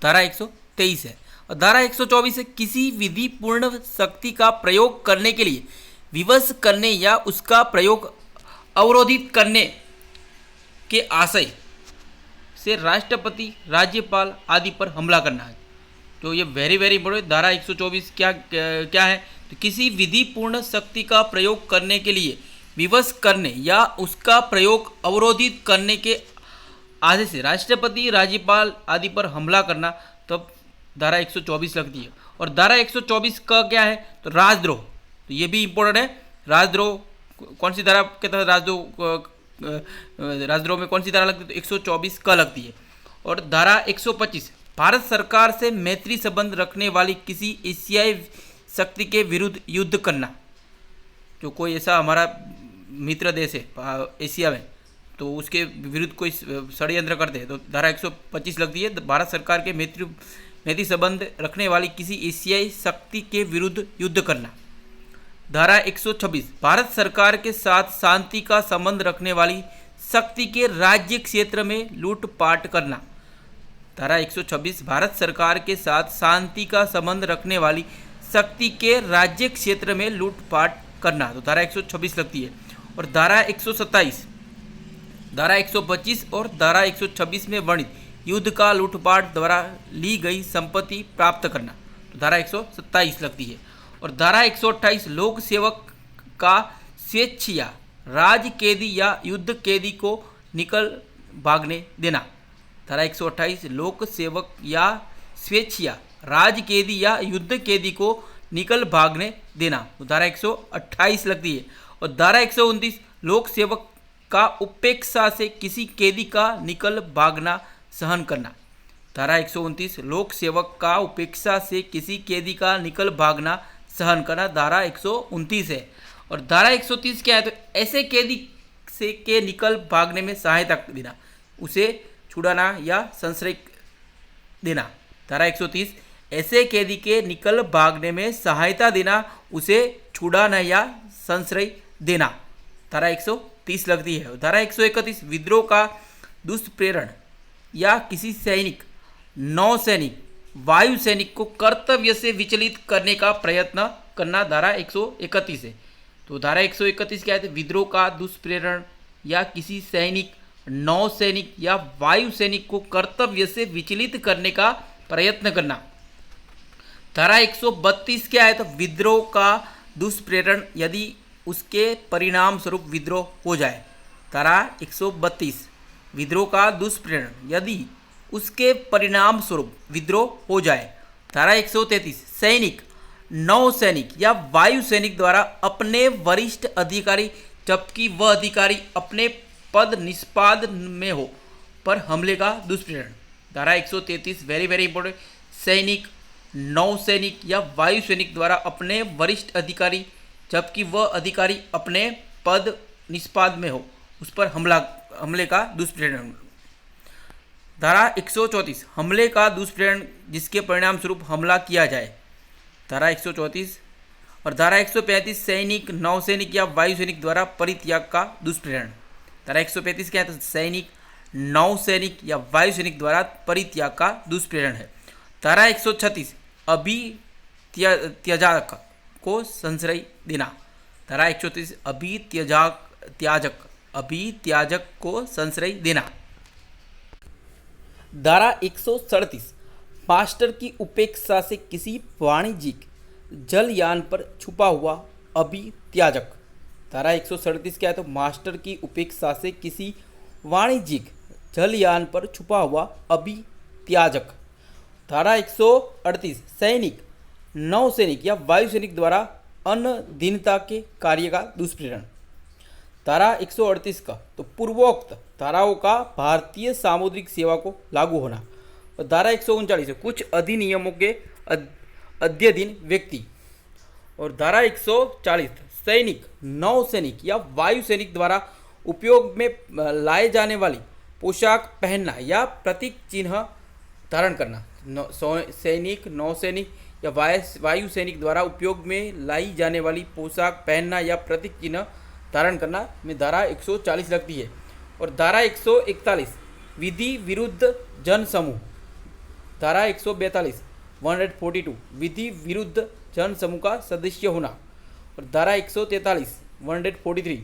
धारा 123 है। और धारा 124 है किसी विधिपूर्ण शक्ति का प्रयोग करने के लिए विवश करने या उसका प्रयोग अवरोधित करने के आशय से राष्ट्रपति राज्यपाल आदि पर हमला करना है। तो ये वेरी वेरी इंपॉर्टेंट। धारा 124 क्या है, तो किसी विधिपूर्ण शक्ति का प्रयोग करने के लिए विवश करने या उसका प्रयोग अवरोधित करने के आशय से राष्ट्रपति राज्यपाल आदि पर हमला करना, तब धारा 124 लगती है। और धारा 124 का क्या है, तो राजद्रोह, तो ये भी इंपॉर्टेंट है। राजद्रोह कौन सी धारा के तहत राजद्रोह में कौन सी धारा लगती है, तो 124 का लगती है। और धारा 125 भारत सरकार से मैत्री संबंध रखने वाली किसी एशियाई शक्ति के विरुद्ध युद्ध करना। जो कोई ऐसा हमारा मित्र देश है एशिया में, तो उसके विरुद्ध कोई षड्यंत्र करते हैं, तो धारा 125 लगती है। भारत सरकार के मैत्री संबंध रखने वाली किसी एशियाई शक्ति के विरुद्ध युद्ध करना। धारा 126 भारत सरकार के साथ शांति का संबंध रखने वाली शक्ति के राज्य क्षेत्र में लूटपाट करना। धारा 126 भारत सरकार के साथ शांति का संबंध रखने वाली शक्ति के राज्य क्षेत्र में लूटपाट करना, तो धारा 126 लगती है। और धारा 127 धारा 125 और धारा 126 में वर्णित युद्ध का लूटपाट द्वारा ली गई संपत्ति प्राप्त करना, तो धारा 127 लगती है। और धारा 128 लोक सेवक का स्वेच्छया राज कैदी या युद्ध कैदी को निकल भागने देना। धारा 128 लोक सेवक या स्वेच्छया राज कैदी या युद्ध कैदी को निकल भागने देना, तो धारा 128 लगती है। और धारा 129 लोक सेवक का उपेक्षा से किसी कैदी का निकल भागना सहन करना। धारा 129 लोक सेवक का उपेक्षा से किसी कैदी का निकल भागना सहन करना, धारा 129 है। और धारा 130 क्या है, तो ऐसे कैदी से के निकल भागने में सहायता देना, उसे छुड़ाना या संश्रय देना। धारा 130 ऐसे कैदी के निकल भागने में सहायता देना, उसे छुड़ाना या संश्रय देना, धारा 130 लगती है। धारा 131 विद्रोह का दुष्प्रेरण या किसी सैनिक नौसैनिक वायु सैनिक को कर्तव्य से विचलित करने का प्रयत्न करना धारा 131 है। तो धारा 131 क्या है? विद्रोह का दुष्प्रेरण या किसी सैनिक, नौसैनिक या वायु सैनिक को कर्तव्य से विचलित करने का प्रयत्न करना। धारा 132 क्या है? तो विद्रोह का दुष्प्रेरण यदि उसके परिणाम स्वरूप विद्रोह हो जाए। धारा 132 विद्रोह का दुष्प्रेरण यदि उसके परिणाम स्वरूप विद्रोह हो जाए। धारा 133 सैनिक, नौसैनिक या वायु सैनिक द्वारा अपने वरिष्ठ अधिकारी जबकि वह अधिकारी अपने पद निष्पाद में हो पर हमले का दुष्प्रेरण। धारा 133 वेरी वेरी इंपॉर्टेंट, सैनिक, नौसैनिक या वायु सैनिक द्वारा अपने वरिष्ठ अधिकारी जबकि वह अधिकारी अपने पद निष्पाद में हो उस पर हमले का दुष्प्रेरण। धारा 134 हमले का दुष्प्रेरण जिसके परिणाम स्वरूप हमला किया जाए। धारा 134 और धारा 135 सैनिक, नौसैनिक या वायु सैनिक द्वारा परित्याग का दुष्प्रेरण। धारा 135 क्या है? तो सैनिक, नौसैनिक या वायु सैनिक द्वारा परित्याग का दुष्प्रेरण है। धारा 136 अभित्याजक को संश्रय देना। धारा 136 अभित्याजक को संश्रय देना। धारा 137 मास्टर की उपेक्षा से किसी वाणिज्यिक जलयान पर छुपा हुआ अभित्याजक। धारा 137 क्या है? तो मास्टर की उपेक्षा से किसी वाणिज्यिक जलयान पर छुपा हुआ अभित्याजक। धारा 138 सैनिक, नौसैनिक या वायु सैनिक द्वारा अनधीनता के कार्य का दुष्प्रेरण। धारा 138 का तो पूर्वोक्त धाराओं का भारतीय सामुद्रिक सेवा को लागू होना। और धारा 139 कुछ अधिनियमों के अध्ययन व्यक्ति। और धारा 140 सैनिक, नौसैनिक या वायु सैनिक द्वारा उपयोग में लाए जाने वाली पोशाक पहनना या प्रतीक चिन्ह धारण करना। सैनिक, नौसैनिक या वायु सैनिक द्वारा उपयोग में लाई जाने वाली पोशाक पहनना या प्रतीक चिन्ह धारण करना में धारा 140 लगती है। और धारा 141 विधि विरुद्ध जन समूह। धारा 142 142 विधि विरुद्ध जन समूह का सदस्य होना। और धारा 143 143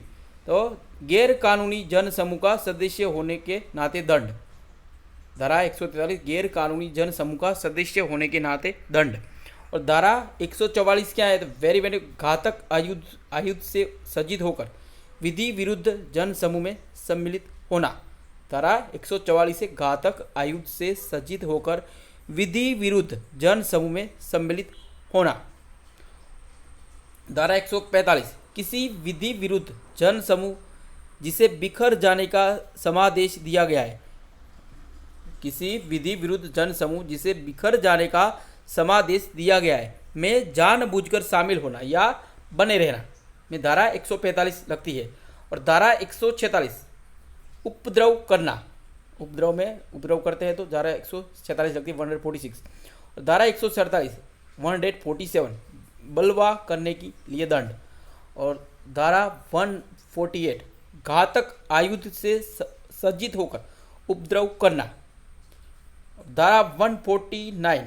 तो गैर कानूनी जन समूह का सदस्य होने के नाते दंड। धारा 143 गैर कानूनी जन समूह का सदस्य होने के नाते दंड। और धारा 144 क्या है? तो वेरी वेरी घातक आयुध से सज्जित होकर विधि विरुद्ध जन समूह में सम्मिलित होना। धारा 144 से घातक आयुध से सज्जित होकर विधि विरुद्ध जन समूह में सम्मिलित होना। धारा 145 किसी विधि विरुद्ध जन समूह जिसे बिखर जाने का समादेश दिया गया है। किसी विधि विरुद्ध जन समूह जिसे बिखर जाने का समादेश दिया गया है में जानबूझकर शामिल होना या बने रहना में धारा 145 लगती है। और धारा 146 उपद्रव करना। उपद्रव करते हैं तो धारा 146 लगती है 146। और धारा 147 147 बलवा करने के लिए दंड। और धारा 148 घातक आयुध से सज्जित होकर उपद्रव करना। धारा 149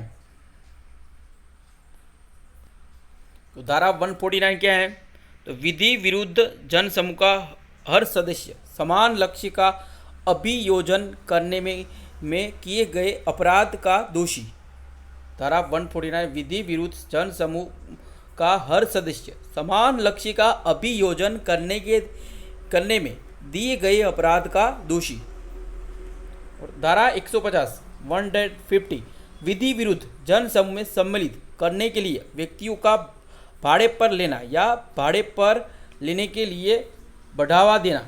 तो धारा 149 क्या है? तो विधि विरुद्ध जन समूह का हर सदस्य समान लक्ष्य का अभियोजन करने में किए गए अपराध का दोषी। धारा 149 विधि विरुद्ध जन समूह का हर सदस्य समान लक्ष्य का अभियोजन करने में दिए गए अपराध का दोषी। और धारा 150 150 विधि विरुद्ध जन समूह में सम्मिलित करने के लिए व्यक्तियों का भाड़े पर लेना या भाड़े पर लेने के लिए बढ़ावा देना।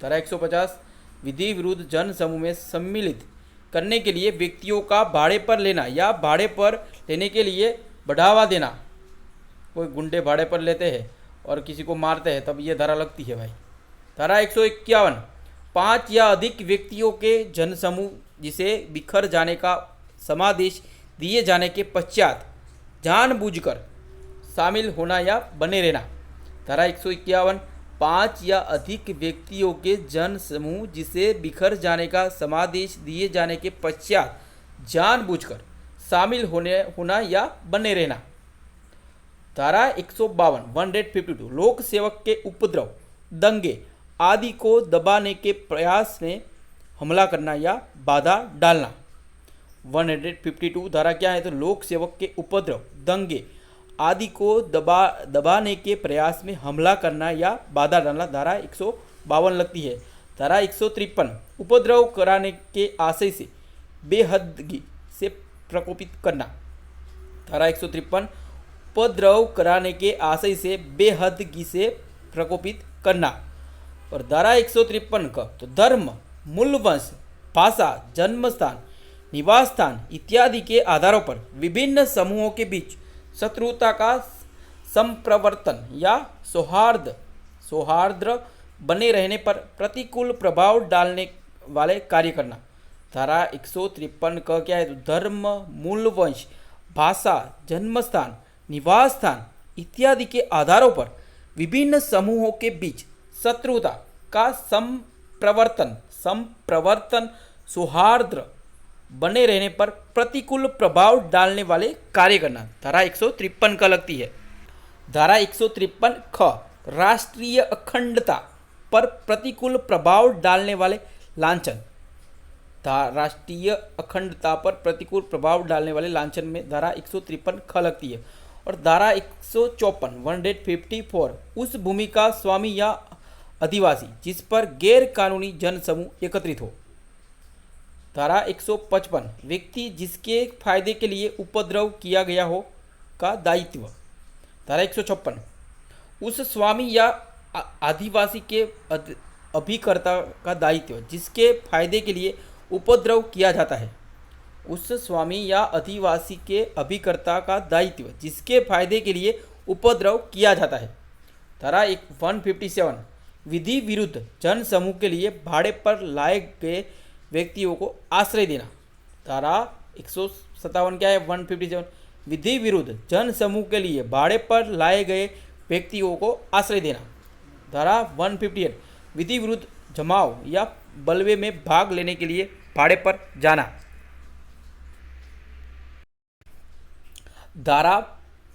धारा 150 विधि विरुद्ध जन समूह में सम्मिलित करने के लिए व्यक्तियों का भाड़े पर लेना या भाड़े पर लेने के लिए बढ़ावा देना। कोई गुंडे भाड़े पर लेते हैं और किसी को मारते हैं तब ये धारा लगती है भाई। धारा 151 5 या अधिक व्यक्तियों के जन समूह जिसे बिखर जाने का समादेश दिए जाने के पश्चात जानबूझकर शामिल होना या बने रहना। धारा 151 5 या अधिक व्यक्तियों के जन समूह जिसे बिखर जाने का समादेश दिए जाने के पश्चात जानबूझकर शामिल होना या बने रहना। धारा 152 152 लोक सेवक के उपद्रव, दंगे आदि को दबाने के प्रयास में हमला करना या बाधा डालना। 152 धारा क्या है? तो लोक सेवक के उपद्रव, दंगे आदि को दबाने के प्रयास में हमला करना या बाधा डालना धारा 152 लगती है। धारा 153 उपद्रव कराने के आशय से बेहदगी से प्रकोपित करना। धारा 153 उपद्रव कराने के आशय से बेहदगी से प्रकोपित करना। और धारा 153 का तो धर्म, मूल वंश, भाषा, जन्म स्थान, निवास स्थान इत्यादि के आधारों पर विभिन्न समूहों के बीच शत्रुता का संप्रवर्तन या सौहार्द बने रहने पर प्रतिकूल प्रभाव डालने वाले कार्य करना। धारा 153 का क्या है? तो धर्म, मूल वंश, भाषा, जन्म स्थान, निवास स्थान इत्यादि के आधारों पर विभिन्न समूहों के बीच शत्रुता का संप्रवर्तन सौहार्द बने रहने पर प्रतिकूल प्रभाव डालने वाले कार्य करना। धारा 153 का लगती है। धारा 153 ख राष्ट्रीय अखंडता पर प्रतिकूल प्रभाव डालने वाले लांछन। राष्ट्रीय अखंडता पर प्रतिकूल प्रभाव डालने वाले लांछन में धारा 153 ख लगती है। और धारा 154 154 उस भूमि का स्वामी या अधिवासी जिस पर गैर कानूनी जन समूह एकत्रित हो। धारा 155 व्यक्ति जिसके फायदे के लिए उपद्रव किया गया हो का दायित्व। धारा 156 उस स्वामी या आदिवासी के अभिकर्ता का दायित्व जिसके फायदे के लिए उपद्रव किया जाता है। उस स्वामी या अधिवासी के अभिकर्ता का दायित्व जिसके फायदे के लिए उपद्रव किया जाता है। धारा 157 विधि विरुद्ध जन समूह के लिए भाड़े पर लाए गए व्यक्तियों को आश्रय देना। धारा 157 क्या है? 157 विधि विरुद्ध जन समूह के लिए भाड़े पर लाए गए व्यक्तियों को आश्रय देना। धारा 158 विधि विरुद्ध जमाव या बलवे में भाग लेने के लिए भाड़े पर जाना। धारा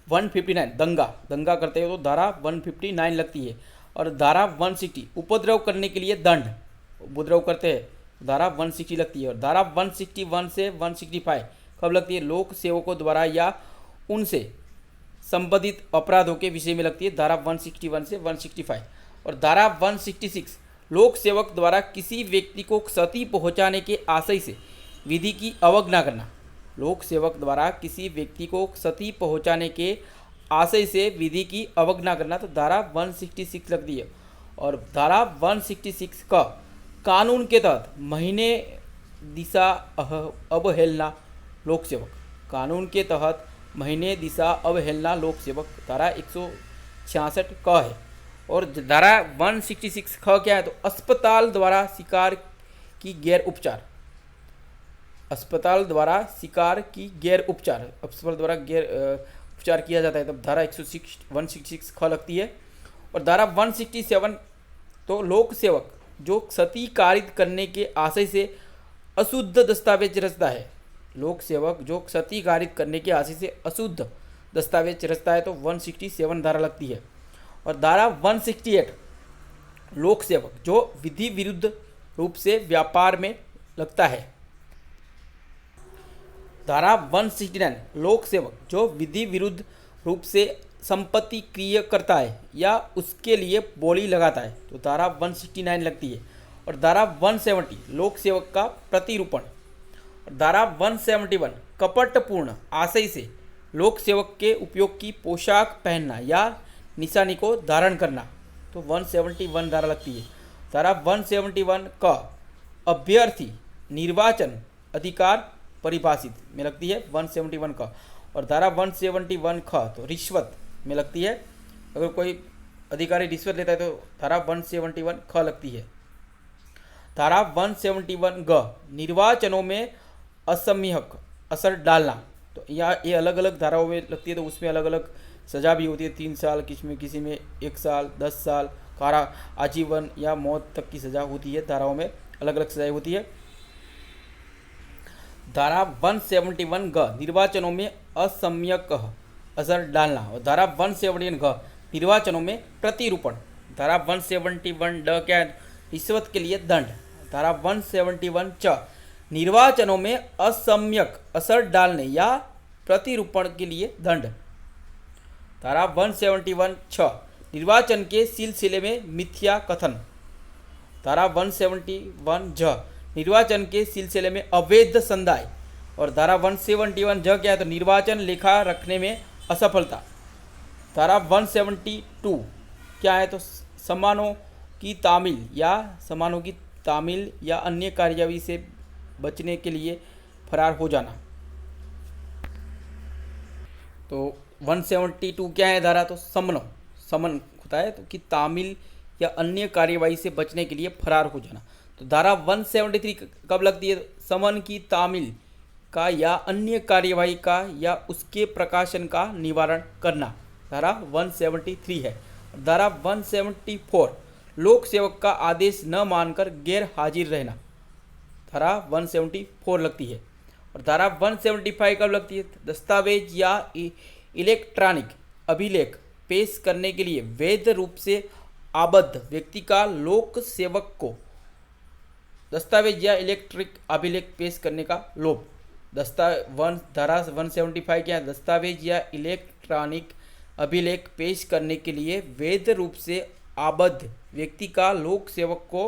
159 दंगा करते हो तो धारा 159 लगती है। और धारा 160 उपद्रव करने के लिए दंड, उपद्रव करते हैं धारा 160 लगती है। और धारा 161 से 165 कब लगती है? लोक सेवकों द्वारा या उनसे संबंधित अपराधों के विषय में लगती है। धारा 161 से 165। और धारा 166 लोक सेवक द्वारा किसी व्यक्ति को क्षति पहुंचाने के आशय से विधि की अवज्ञा करना। लोक सेवक द्वारा किसी व्यक्ति को क्षति पहुंचाने के आशय से विधि की अवज्ञा करना तो धारा 166 लगती है। और धारा 166 का कानून के तहत महीने दिशा अवहेलना लोक सेवक, कानून के तहत महीने दिशा अवहेलना लोक सेवक धारा 166 क है। और धारा 166 ख क्या है? तो अस्पताल द्वारा शिकार की गैर उपचार, अस्पताल द्वारा शिकार की गैर उपचार, अस्पताल द्वारा गैर उपचार किया जाता है तब धारा 166 ख लगती है। और धारा 167 तो लोक सेवक जो क्षति कारित करने के आशय से अशुद्ध दस्तावेज रचता है, लोक सेवक जो क्षति कारित करने के आशय से अशुद्ध दस्तावेज रचता है तो 167 धारा लगती है। और धारा 168 लोक सेवक जो विधि विरुद्ध रूप से व्यापार में लगता है। धारा 169 लोक सेवक जो विधि विरुद्ध रूप से संपत्ति क्रिय करता है या उसके लिए बोली लगाता है तो धारा 169 लगती है। और धारा 170 लोक सेवक का प्रतिरूपण। और धारा 171 कपटपूर्ण आशय से लोक सेवक के उपयोग की पोशाक पहनना या निशानी को धारण करना तो 171 धारा लगती है। धारा 171 का अभ्यर्थी निर्वाचन अधिकार परिभाषित में लगती है 171 का। और धारा 171 ख तो रिश्वत में लगती है, अगर कोई अधिकारी रिश्वत लेता है तो धारा 171 ख लगती है। धारा 171 ग निर्वाचनों में असम्यक असर डालना तो यहाँ ये अलग अलग धाराओं में लगती है तो उसमें अलग अलग सज़ा भी होती है, 3 साल, किसी में 1 साल, 10 साल, कारा, आजीवन या मौत तक की सज़ा होती है। धाराओं में अलग अलग सजाएं होती है। धारा 171 ग निर्वाचनों में असम्यक असर डालना, और धारा 171 ग निर्वाचनों में प्रतिरूपण। धारा 171 ड क्या है? रिश्वत के लिए दंड। धारा 171 च निर्वाचनों में असम्यक असर डालने या प्रतिरूपण के लिए दंड। धारा 171 छ निर्वाचन के सिलसिले में मिथ्या कथन। धारा 171 झ निर्वाचन के सिलसिले में अवैध संदाय। और धारा 171 झ क्या है? तो निर्वाचन लेखा रखने में असफलता। धारा 172 क्या है? तो समानों की तामील या अन्य कार्यवाही से बचने के लिए फरार हो जाना। तो 172 क्या है धारा? तो समन होता है, तो कि तामील या अन्य कार्यवाही से बचने के लिए फरार हो जाना। तो धारा 173 कब लगती है? समन की तामील का या अन्य कार्यवाही का या उसके प्रकाशन का निवारण करना। धारा 173 है। धारा 174 लोक सेवक का आदेश न मानकर गैर हाजिर रहना। धारा 174 लगती है। और धारा 175 कब लगती है? दस्तावेज या इलेक्ट्रॉनिक अभिलेख पेश करने के लिए वैध रूप से आबद्ध व्यक्ति का लोक सेवक को दस्तावेज या इलेक्ट्रिक अभिलेख पेश करने का लोभ। धारा 175 क्या है? दस्तावेज या इलेक्ट्रॉनिक अभिलेख पेश करने के लिए वैध रूप से आबद्ध व्यक्ति का लोक सेवक को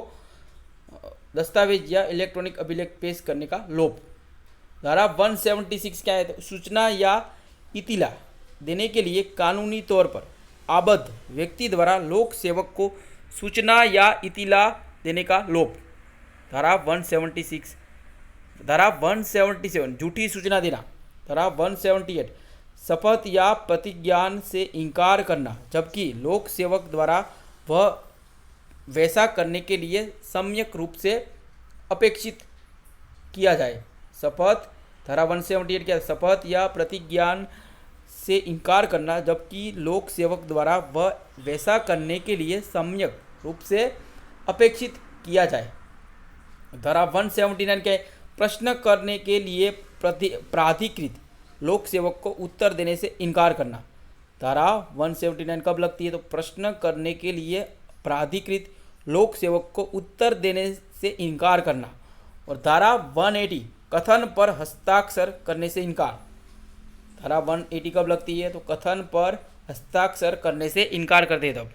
दस्तावेज या इलेक्ट्रॉनिक अभिलेख पेश करने का लोभ। धारा 176 क्या है? तो सूचना या इतिला देने के लिए कानूनी तौर पर आबद्ध व्यक्ति द्वारा लोक सेवक को सूचना या इतिला देने का लोभ। धारा 176। धारा 177 झूठी सूचना देना। धारा 178 शपथ या प्रतिज्ञान से इनकार करना जबकि लोक सेवक द्वारा वह वैसा करने के लिए सम्यक रूप से अपेक्षित किया जाए। शपथ धारा 178 क्या? शपथ या प्रतिज्ञान से इनकार करना जबकि लोक सेवक द्वारा वह वैसा करने के लिए सम्यक रूप से अपेक्षित किया जाए। धारा 179 क्या है? प्रश्न करने के लिए प्राधिकृत लोक सेवक को उत्तर देने से इनकार करना। धारा 179 कब लगती है? तो प्रश्न करने के लिए प्राधिकृत लोक सेवक को उत्तर देने से इनकार करना। और धारा 180 कथन पर हस्ताक्षर करने से इनकार। धारा 180 कब लगती है? तो कथन पर हस्ताक्षर करने से इनकार कर दे तब।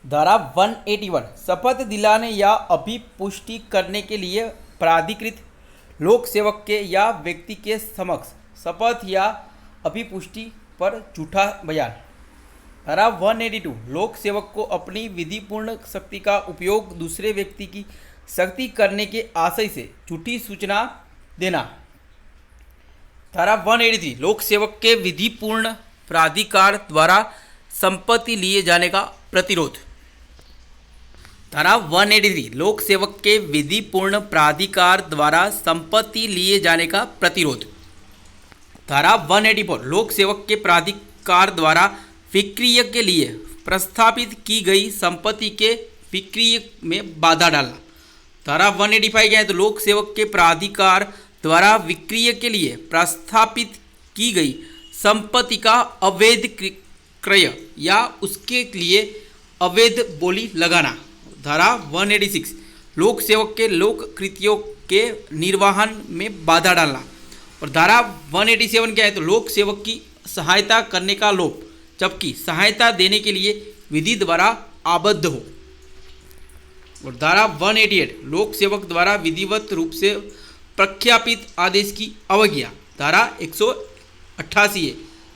धारा 181 शपथ दिलाने या अभिपुष्टि करने के लिए प्राधिकृत लोक सेवक के या व्यक्ति के समक्ष शपथ या अभिपुष्टि पर झूठा बयान। धारा 182 लोक सेवक को अपनी विधिपूर्ण शक्ति का उपयोग दूसरे व्यक्ति की शक्ति करने के आशय से झूठी सूचना देना। धारा 183 लोक सेवक के विधिपूर्ण प्राधिकार द्वारा संपत्ति लिए जाने का प्रतिरोध। धारा 183 लोक सेवक के विधिपूर्ण प्राधिकार द्वारा संपत्ति लिए जाने का प्रतिरोध। धारा 184 लोक सेवक के प्राधिकार द्वारा विक्रय के लिए प्रस्थापित की गई संपत्ति के विक्रय में बाधा डालना। धारा 185 क्या है? तो लोक सेवक के प्राधिकार द्वारा विक्रय के लिए प्रस्थापित की गई संपत्ति का अवैध क्रय या उसके लिए अवैध बोली लगाना। धारा 186 लोक सेवक के लोक कृत्यों के निर्वहन में बाधा डालना। और धारा 187 क्या है? तो लोक सेवक की सहायता करने का लोभ जबकि सहायता देने के लिए विधि द्वारा आबद्ध हो। और धारा 188 लोक सेवक द्वारा विधिवत रूप से प्रख्यापित आदेश की अवज्ञा। धारा 188 है।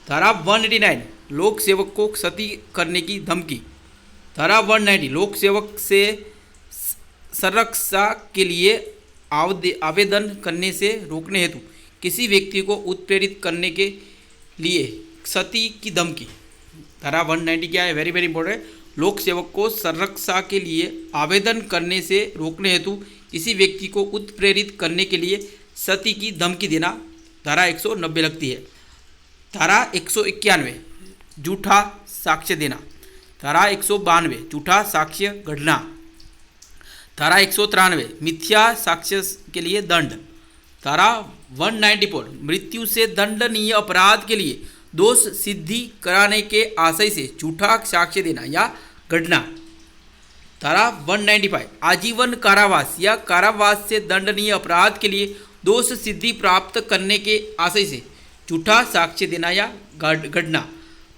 धारा 189 लोक सेवक को क्षति करने की धमकी। धारा 190 लोक सेवक से संरक्षा के लिए आवेदन करने से रोकने हेतु किसी व्यक्ति को उत्प्रेरित करने के लिए क्षति की धमकी। धारा 190 क्या है? Very very important. लोक सेवक को संरक्षा के लिए आवेदन करने से रोकने हेतु किसी व्यक्ति को उत्प्रेरित करने के लिए क्षति की धमकी देना। धारा 190 लगती है। धारा 191 झूठा साक्ष्य देना। धारा 192 झूठा साक्ष्य गढ़ना। धारा 193 मिथ्या साक्ष्य के लिए दंड। धारा 194 मृत्यु से दंडनीय अपराध के लिए दोष सिद्धि कराने के आशय से झूठा साक्ष्य देना या गढ़ना। धारा 195 आजीवन कारावास या कारावास से दंडनीय अपराध के लिए दोष सिद्धि प्राप्त करने के आशय से झूठा साक्ष्य देना या गढ़ना।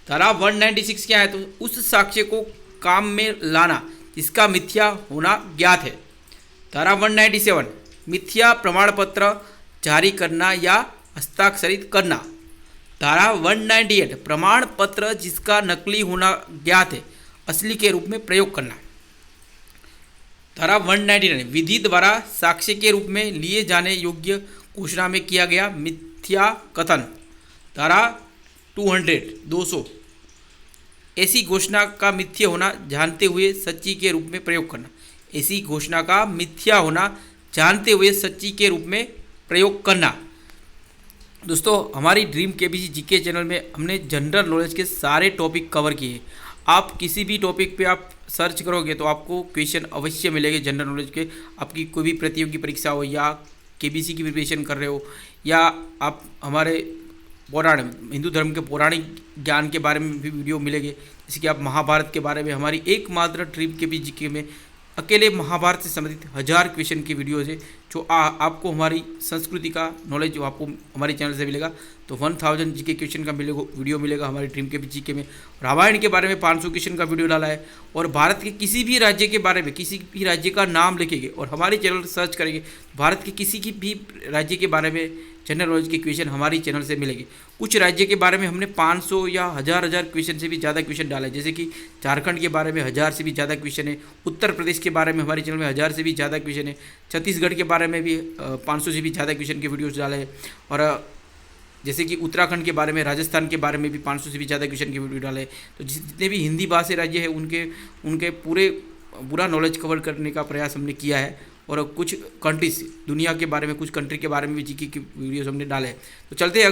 धारा 196 क्या है, तो उस साक्ष्य को काम में लाना जिसका मिथ्या होना ज्ञात है। धारा 197 मिथ्या प्रमाण पत्र जारी करना या हस्ताक्षरित करना। धारा 198 प्रमाण पत्र जिसका नकली होना ज्ञात है असली के रूप में प्रयोग करना। धारा 199 विधि द्वारा साक्ष्य के रूप में लिए जाने योग्य घोषणा में किया गया मिथ्या कथन। धारा 200 ऐसी घोषणा का मिथ्या होना जानते हुए सच्ची के रूप में प्रयोग करना। ऐसी घोषणा का मिथ्या होना जानते हुए सच्ची के रूप में प्रयोग करना। दोस्तों हमारी ड्रीम केबीसी जीके चैनल में हमने जनरल नॉलेज के सारे टॉपिक कवर किए। आप किसी भी टॉपिक पे आप सर्च करोगे तो आपको क्वेश्चन अवश्य मिलेंगे जनरल नॉलेज के। आपकी कोई भी प्रतियोगी परीक्षा हो या केबीसी की प्रिपरेशन कर रहे हो या आप हमारे पौराणिक हिंदू धर्म के पौराणिक ज्ञान के बारे में भी वीडियो मिलेंगे। जैसे कि आप महाभारत के बारे में हमारी एकमात्र ड्रीम केबीसी जीके में अकेले महाभारत से संबंधित 1000 क्वेश्चन की वीडियोज़ है जो आपको हमारी संस्कृति का नॉलेज जो आपको हमारे चैनल से मिलेगा। तो 1000 जीके क्वेश्चन का वीडियो मिलेगा हमारे ड्रीम के जीके में। रामायण के बारे में 500 क्वेश्चन का वीडियो डाला है और भारत के किसी भी राज्य के बारे में किसी भी राज्य का नाम लिखेंगे और हमारे चैनल सर्च करेंगे भारत के किसी की भी राज्य के बारे में जनरल नॉलेज के क्वेश्चन हमारी चैनल से मिलेंगे। कुछ राज्य के बारे में हमने 500 या 1000 क्वेश्चन से भी ज़्यादा क्वेश्चन डाला है। जैसे कि झारखंड के बारे में 1000 से भी ज़्यादा क्वेश्चन है। उत्तर प्रदेश के बारे में हमारे चैनल में 1000 से भी ज़्यादा क्वेश्चन है। छत्तीसगढ़ के बारे में भी 500 से भी ज़्यादा क्वेश्चन के वीडियोज़ डाले हैं। और जैसे कि उत्तराखंड के बारे में, राजस्थान के बारे में भी 500 से भी ज़्यादा क्वेश्चन के वीडियो डाले। तो जितने भी हिंदी भाषी राज्य है उनके पूरा नॉलेज कवर करने का प्रयास हमने किया है। और कुछ कंट्रीज दुनिया के बारे में, कुछ कंट्री के बारे में भी जीके की वीडियोस हमने डाले हैं। तो चलते हैं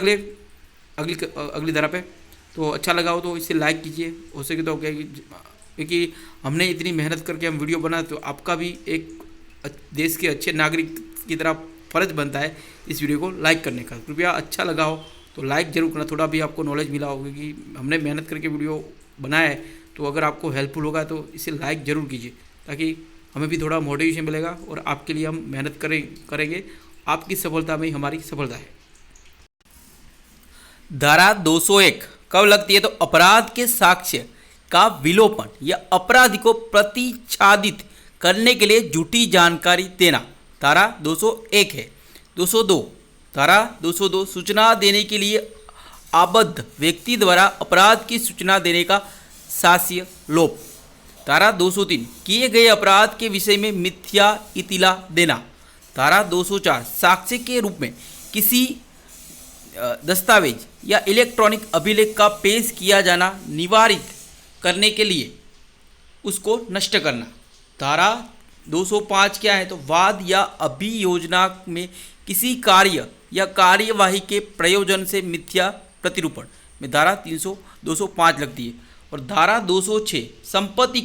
अगली धारा पे। तो अच्छा लगा हो तो इसे लाइक कीजिए। हो सके तो क्योंकि हमने इतनी मेहनत करके हम वीडियो बनाए तो आपका भी एक देश के अच्छे नागरिक की तरह फ़र्ज बनता है इस वीडियो को लाइक करने का। कृपया अच्छा लगा हो तो लाइक ज़रूर करना, थोड़ा भी आपको नॉलेज मिला हो क्योंकि हमने मेहनत करके वीडियो बनाया है। तो अगर आपको हेल्पफुल होगा तो इसे लाइक ज़रूर कीजिए ताकि हमें भी थोड़ा मोटिवेशन मिलेगा और आपके लिए हम मेहनत करेंगे। आपकी सफलता में ही हमारी सफलता है। धारा 201 कब लगती है, तो अपराध के साक्ष्य का विलोपन या अपराधी को प्रतिच्छादित करने के लिए झूठी जानकारी देना। धारा 201 है। 202 धारा 202 सूचना देने के लिए आबद्ध व्यक्ति द्वारा अपराध की सूचना देने का साक्ष्य लोप। धारा 203 किए गए अपराध के विषय में मिथ्या इतिला देना। धारा 204 साक्ष्य के रूप में किसी दस्तावेज या इलेक्ट्रॉनिक अभिलेख का पेश किया जाना निवारित करने के लिए उसको नष्ट करना। धारा 205 क्या है, तो वाद या अभियोजना में किसी कार्य या कार्यवाही के प्रयोजन से मिथ्या प्रतिरूपण में धारा 205 लगती है। और धारा 206 संपत्ति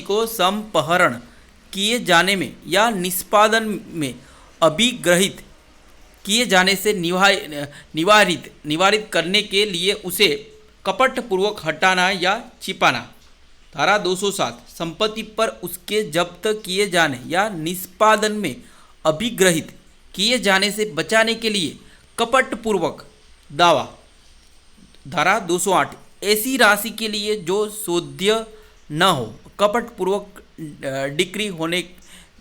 को संपहरण किए जाने में या निष्पादन में अभिग्रहित किए जाने से निवारित करने के लिए उसे कपटपूर्वक हटाना या छिपाना। धारा 207 संपत्ति पर उसके जब्त किए जाने या निष्पादन में अभिग्रहित किए जाने से बचाने के लिए कपटपूर्वक दावा। धारा 208 ऐसी राशि के लिए जो शोध्य न हो कपटपूर्वक डिक्री होने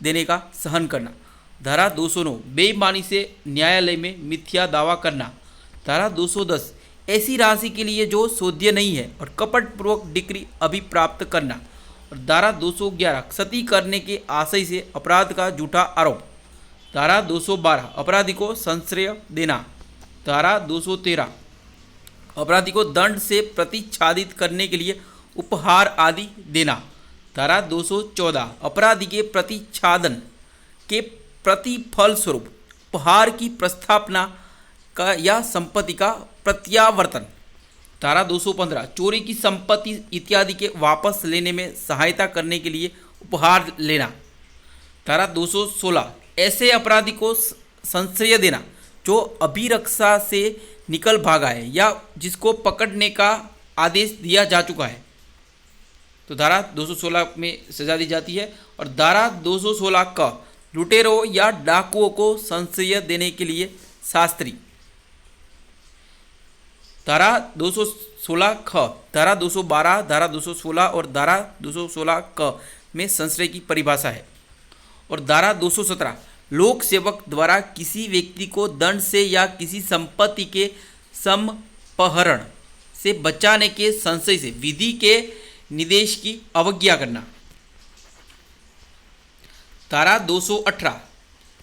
देने का सहन करना। धारा 209 बेईमानी से न्यायालय में मिथ्या दावा करना। धारा 210 ऐसी राशि के लिए जो शोध्य नहीं है और कपटपूर्वक डिक्री अभिप्राप्त करना। और धारा 211 क्षति करने के आशय से अपराध का झूठा आरोप। धारा 212 अपराधी को संश्रय देना। धारा 213 अपराधी को दंड से प्रतिच्छादित करने के लिए उपहार आदि देना। धारा 214 अपराधी के प्रतिच्छादन के प्रतिफल स्वरूप उपहार की प्रस्थापना का या संपत्ति का प्रत्यावर्तन। धारा 215 चोरी की संपत्ति इत्यादि के वापस लेने में सहायता करने के लिए उपहार लेना। धारा 216 ऐसे अपराधी को संश्रय देना जो अभिरक्षा से निकल भागा है या जिसको पकड़ने का आदेश दिया जा चुका है, तो धारा 216 में सजा दी जाती है। और धारा 216 का लुटेरों या डाकुओं को संश्रय देने के लिए शास्त्री। धारा 216 ख, धारा 212, धारा 216 और धारा 216 क में संश्रय की परिभाषा है। और धारा 217 लोक सेवक द्वारा किसी व्यक्ति को दंड से या किसी संपत्ति के समपहरण से बचाने के संशय से विधि के निर्देश की अवज्ञा करना। धारा 218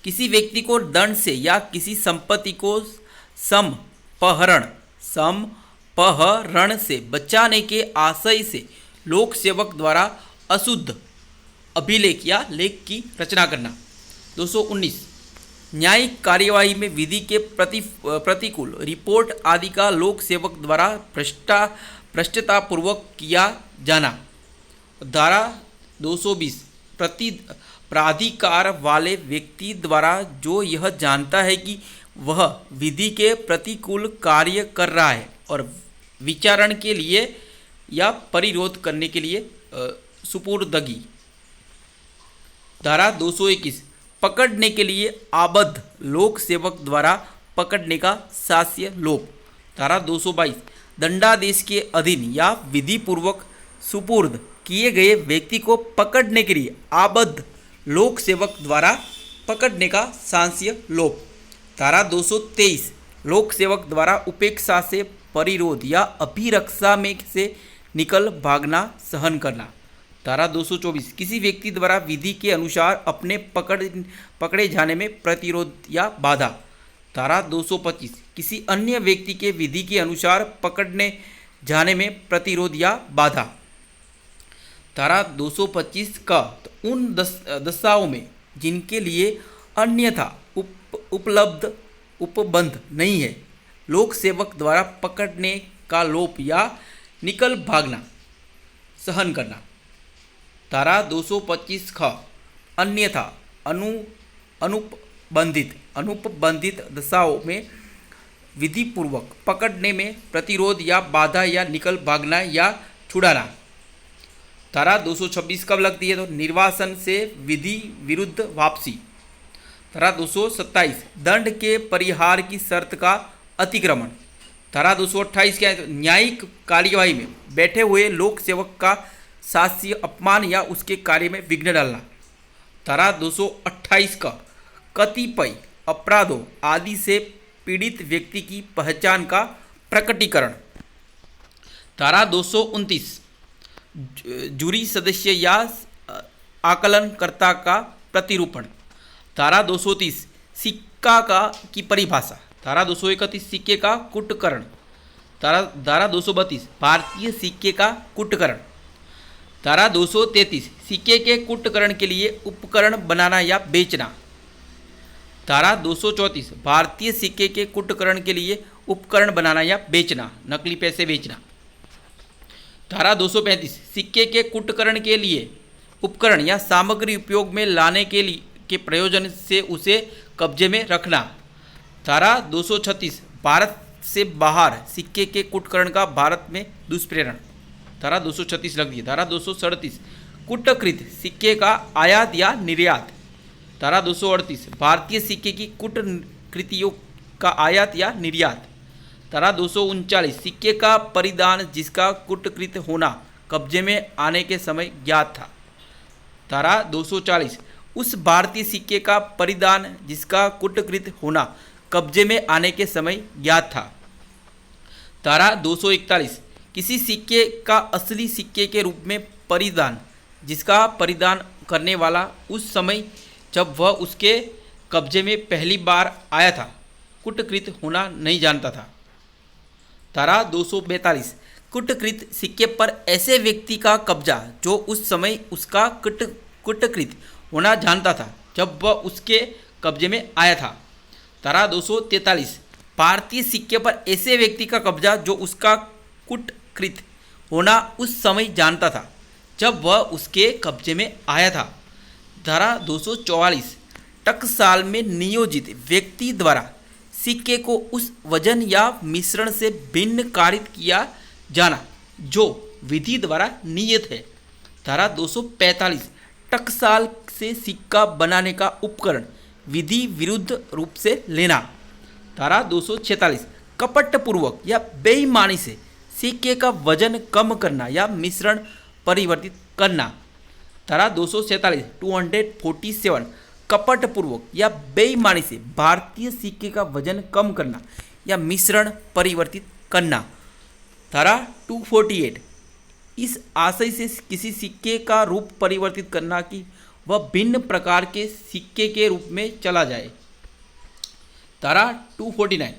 किसी व्यक्ति को दंड से या किसी संपत्ति को समपहरण से बचाने के आशय से लोक सेवक द्वारा अशुद्ध अभिलेख या लेख की रचना करना। 219 न्यायिक कार्यवाही में विधि के प्रतिकूल रिपोर्ट आदि का लोक सेवक द्वारा भ्रष्टतापूर्वक किया जाना। धारा 220 प्राधिकार वाले व्यक्ति द्वारा जो यह जानता है कि वह विधि के प्रतिकूल कार्य कर रहा है और विचारण के लिए या परिरोध करने के लिए सुपुर्दगी। धारा 221 पकड़ने के लिए आबद्ध लोक सेवक द्वारा पकड़ने का शास्य लोप। धारा 222 दंडादेश के अधीन या विधि पूर्वक सुपुर्द किए गए व्यक्ति को पकड़ने के लिए आबद्ध लोक सेवक द्वारा पकड़ने का शास्य लोप। धारा 223 लोक सेवक द्वारा उपेक्षा से परिरोध या अभिरक्षा में से निकल भागना सहन करना। धारा 224 किसी व्यक्ति द्वारा विधि के अनुसार अपने पकड़े जाने में प्रतिरोध या बाधा। धारा 225 किसी अन्य व्यक्ति के विधि के अनुसार पकड़ने जाने में प्रतिरोध या बाधा। धारा 225 का तो उन दशाओं में जिनके लिए अन्यथा उपबंध नहीं है लोक सेवक द्वारा पकड़ने का लोप या निकल भागना सहन करना। धारा 225 ख अन्यथा अनुपबंधित दशाओं में विधि पूर्वक पकड़ने में प्रतिरोध या बाधा या निकल भागना या छुड़ाना। धारा 226 कब लगती है तो निर्वासन से विधि विरुद्ध वापसी। धारा 227 दंड के परिहार की शर्त का अतिक्रमण। धारा 228 क्या है तो न्यायिक कार्यवाही में बैठे हुए लोक सेवक का शास्य अपमान या उसके कार्य में विघ्न डालना। धारा 228 का कतिपय अपराधों आदि से पीड़ित व्यक्ति की पहचान का प्रकटीकरण। धारा 229 जूरी सदस्य या आकलनकर्ता का प्रतिरूपण। धारा 230 सिक्का की परिभाषा। धारा 231 सिक्के का कुटकरण। धारा 232 भारतीय सिक्के का कुटकरण। धारा 233 सिक्के के कुटकरण के लिए उपकरण बनाना या बेचना। धारा 234 भारतीय सिक्के के कुटकरण के लिए उपकरण बनाना या बेचना, नकली पैसे बेचना। धारा 235 सिक्के के कुटकरण के लिए उपकरण या सामग्री उपयोग में लाने के प्रयोजन से उसे कब्जे में रखना। धारा 236 भारत से बाहर सिक्के के कुटकरण का भारत में दुष्प्रेरण। धारा 236 लग दी। धारा 237 कूटकृत सिक्के का आयात या निर्यात। धारा 238 भारतीय सिक्के की कूटकृतियों का आयात या निर्यात। धारा 239 सिक्के का परिधान जिसका कूटकृत होना कब्जे में आने के समय ज्ञात था। धारा 240 उस भारतीय सिक्के का परिधान जिसका कूटकृत होना कब्जे में आने के समय ज्ञात था। धारा 241 किसी सिक्के का असली सिक्के के रूप में परिधान जिसका परिधान करने वाला उस समय जब वह उसके कब्जे में पहली बार आया था कूटकृत होना नहीं जानता था। धारा 242 कूटकृत सिक्के पर ऐसे व्यक्ति का कब्जा जो उस समय उसका कूटकृत होना जानता था जब वह उसके कब्जे में आया था। धारा 243 भारतीय सिक्के पर ऐसे व्यक्ति का कब्जा जो उसका कुटकृत होना उस समय जानता था जब वह उसके कब्जे में आया था। धारा 244 टकसाल में नियोजित व्यक्ति द्वारा सिक्के को उस वजन या मिश्रण से भिन्न कारित किया जाना जो विधि द्वारा नियत है। धारा 245 टकसाल से सिक्का बनाने का उपकरण विधि विरुद्ध रूप से लेना। धारा 246 कपटपूर्वक या बेईमानी से सिक्के का वजन कम करना या मिश्रण परिवर्तित करना। धारा 247 कपटपूर्वक या बेईमानी से भारतीय सिक्के का वजन कम करना या मिश्रण परिवर्तित करना। धारा 248 इस आशय से किसी सिक्के का रूप परिवर्तित करना कि वह भिन्न प्रकार के सिक्के के रूप में चला जाए। धारा 249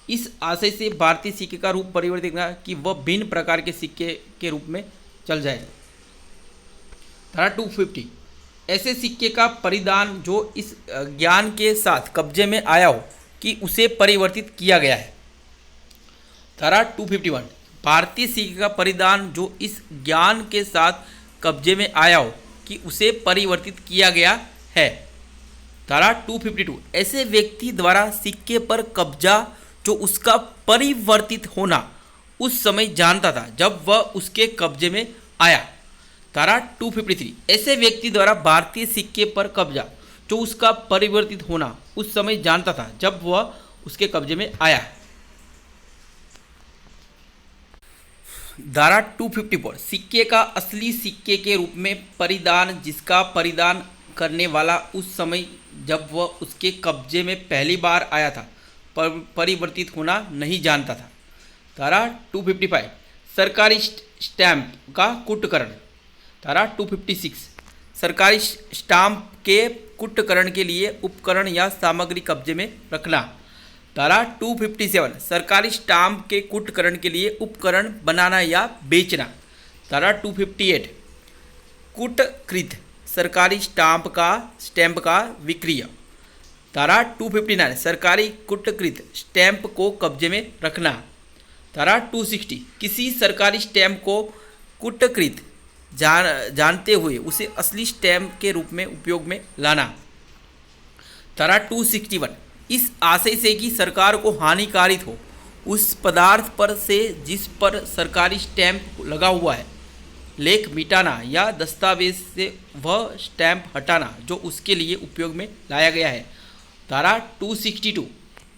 इस आशय से भारतीय सिक्के का रूप परिवर्तित करना कि वह भिन्न प्रकार के सिक्के के रूप में चल जाए। धारा 250 ऐसे सिक्के का परिधान जो इस ज्ञान के साथ कब्जे में आया हो कि उसे परिवर्तित किया गया है। धारा 251 भारतीय सिक्के का परिधान जो इस ज्ञान के साथ कब्जे में आया हो कि उसे परिवर्तित किया गया है। धारा 252 ऐसे व्यक्ति द्वारा सिक्के पर कब्जा जो उसका परिवर्तित होना उस समय जानता था जब वह उसके कब्जे में आया। धारा 253 ऐसे व्यक्ति द्वारा भारतीय सिक्के पर कब्जा जो उसका परिवर्तित होना उस समय जानता था जब वह उसके कब्जे में आया। धारा 254 सिक्के का असली सिक्के के रूप में परिधान जिसका परिधान करने वाला उस समय जब वह उसके कब्जे में पहली बार आया था परिवर्तित होना नहीं जानता था। धारा 255 सरकारी स्टैंप का कूटकरण। धारा 256 सरकारी स्टाम्प के कूटकरण के लिए उपकरण या सामग्री कब्जे में रखना। धारा 257 सरकारी स्टाम्प के कूटकरण के लिए उपकरण बनाना या बेचना। धारा 258 कूटकृत सरकारी स्टैंप का विक्रय। धारा 259 सरकारी कूटकृत स्टैंप को कब्जे में रखना। धारा 260 किसी सरकारी स्टैंप को कूटकृत जानते हुए उसे असली स्टैंप के रूप में उपयोग में लाना। धारा 261 इस आशय से कि सरकार को हानिकारित हो उस पदार्थ पर से जिस पर सरकारी स्टैंप लगा हुआ है लेख मिटाना या दस्तावेज से वह स्टैंप हटाना जो उसके लिए उपयोग में लाया गया है। धारा 262